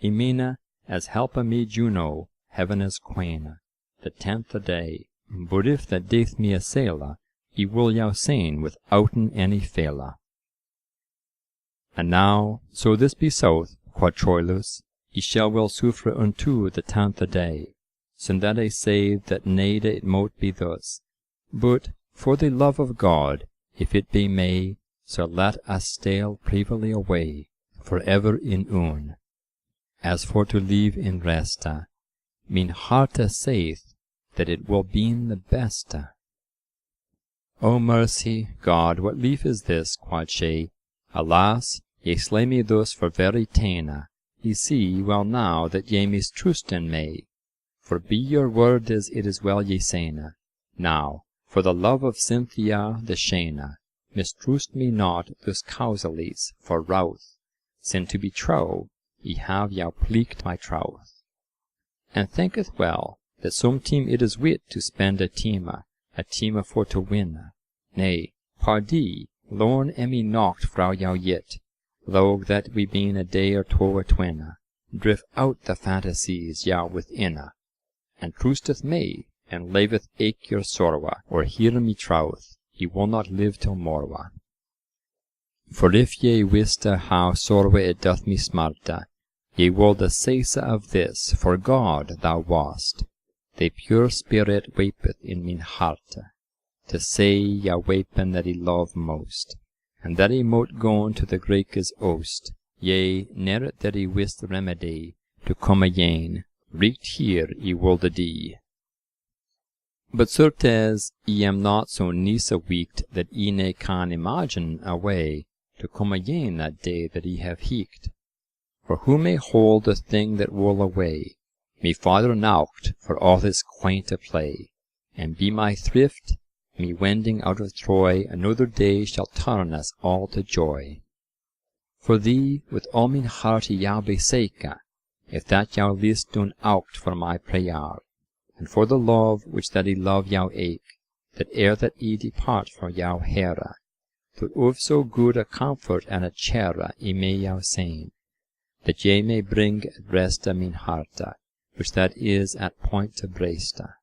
Mina as helpa me Juno, heaven's queen, the 10th day, but if that daith me assaila, will yow sain withouten any faila. And now, so this be south, quod Troilus, shall well suffer unto the 10th day, sin that I say that nede it mote be thus, but for the love of God, if it be may, so let us stale privily away, for ever in un. As for to leave in resta, min harte saith that it will been the beste. O mercy, God, what lief is this, quod she, alas, ye slay me thus for very tena, ye see well now that ye mistrusten me, for be your word as it is well ye sayna. Now, for the love of Cynthia the Shena, mistrust me not thus causalis for routh, sin to be trow, ye have yow pleeked my trouth. And thinketh well, that sometime it is wit to spend a tema for to win. Nay, pardie, lorn emi knocked frau yow yet, though that we been a day or two atwinna, drift out the fantasies yow withinna, and trusteth me, and laveth eke your sorrowa, or hear me trouth, ye will not live till morwa. For if ye wiste how sorrowa it doth me smarta, ye wolde saysa of this, for God thou wast, the pure spirit wapeth in min harte, to say ya wapen that he love most, and that he mote go to the Greekes ost, yea, ne'er that he wist remedy, to come again, reeked here ye wolde die. But certes ye am not so nisa weeked that ye ne can imagine a way to come again that day that ye have heeked. For who may hold the thing that will away, me father naught for all his quainte play, and be my thrift, me wending out of Troy another day shall turn us all to joy. For thee with all min heart yow beseka, if that yow list done aught for my prayer, and for the love which that he love yow eke, that ere that ye depart for yow Hera, that of so good a comfort and a chera ye may yow sain, that ye may bring at resta min harta, which that is at point to bresta.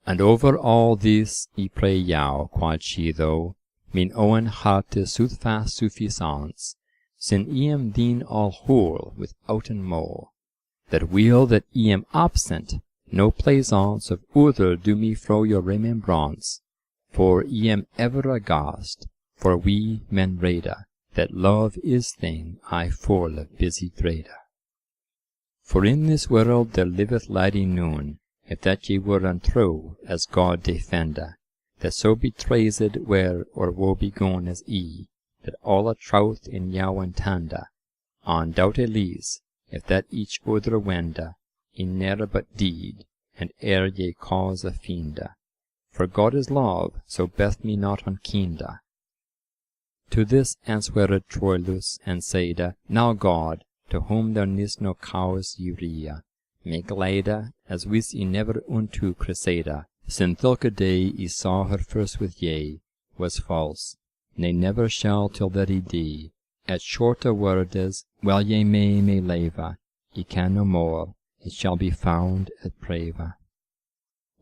And over all this ye pray yow, quod she though, min owen harte soothfast suffisance, sin ye am then all whole withouten mo, that weel that ye am absent, no plaisance of other do me fro your remembrance, for ye am ever aghast, for we men reda, that love is thing I full busy dreda. For in this world there liveth lady none, if that ye were untrue, as God defenda, that so betrayed were or woe begone as ye, that all a trouth in yow entanda, undoubtedly, if that each other wenda, in ne'er but deed, and ere ye cause a fienda, for God is love, so beth me not unkenda. To this answered Troilus and Criseyde, now God, to whom there nis no cause urea, MacLeod, as wis ye never unto Criseyde, sin thilke day ye saw her first with ye, was false, ne never shall till that he die, at shorte wordes, well ye may leva, ye can no more, it shall be found at preva.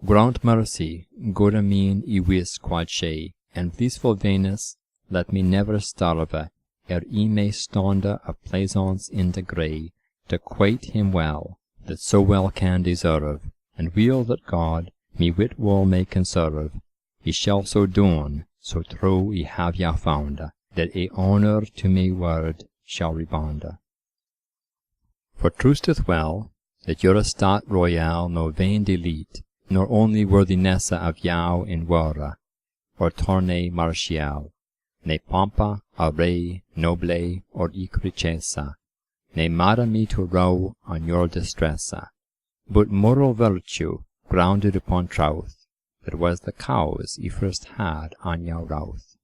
Grant mercy, good amin ye wis, quod she, and peaceful Venus, let me never starve, ere ye may stonde a plaisance in the grey, to quait him well, that so well can deserve, and weel that God me wit will may conserve, ye shall so doen, so true ye have ya found, that a honour to me word shall rebonde. For trusteth well, that your estate royal no vain delete, nor only worthinesse of yow in wara, or tourney martial, ne pompa, array, noble, or ec richessa, ne mara me to row on your distressa, but moral virtue, grounded upon trouth, that was the cause ye first had on your routh.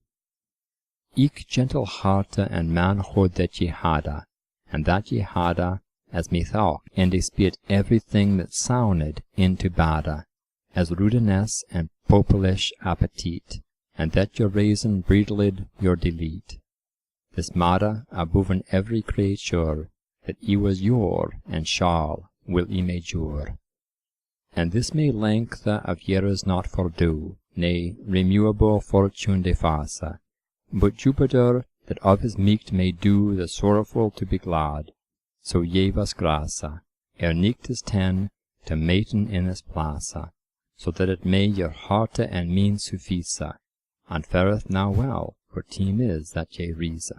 eke gentle hearte and manhood that ye hadde, and that ye hadde, as methought, and they spiet everything that sounded into bade, as rudeness and popelish appetite, and that your reason bridled your delight. This made aboven every creature, that he was your, and shall, will he may jure. And this may length of years not fordo, nay, remuable fortune deface, but Jupiter, that of his meek may do the sorrowful to be glad, so gave us grace, ere nicht is 10, to maten in his place, so that it may your hearte and means suffice, and fareth now well, for time is that ye rise.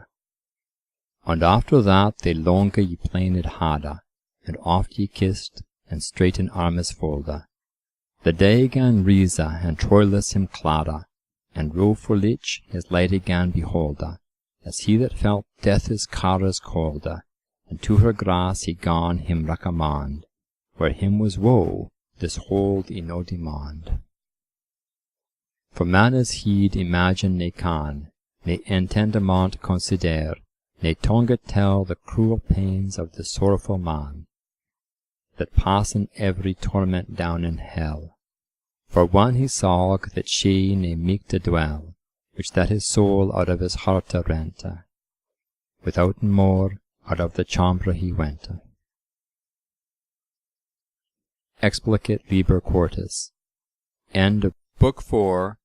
And after that they longe ye plained hadde, and oft ye kissed, and straight in armes folde. The day gan rise, and Troilus him cladde, and ro for lich his lady gan beholde, as he that felt death's cares colde, and to her grace he gan him recommand, where him was woe, this hold he no demand. For man's heed imagine ne can, ne entendement consider, ne tongue tell the cruel pains of the sorrowful man, that passen every torment down in hell. For one he saw that she ne meek to dwell, which that his soul out of his hearte rente. Withouten more, out of the chambre he wente. Explicit Liber Quartus. End of Book 4,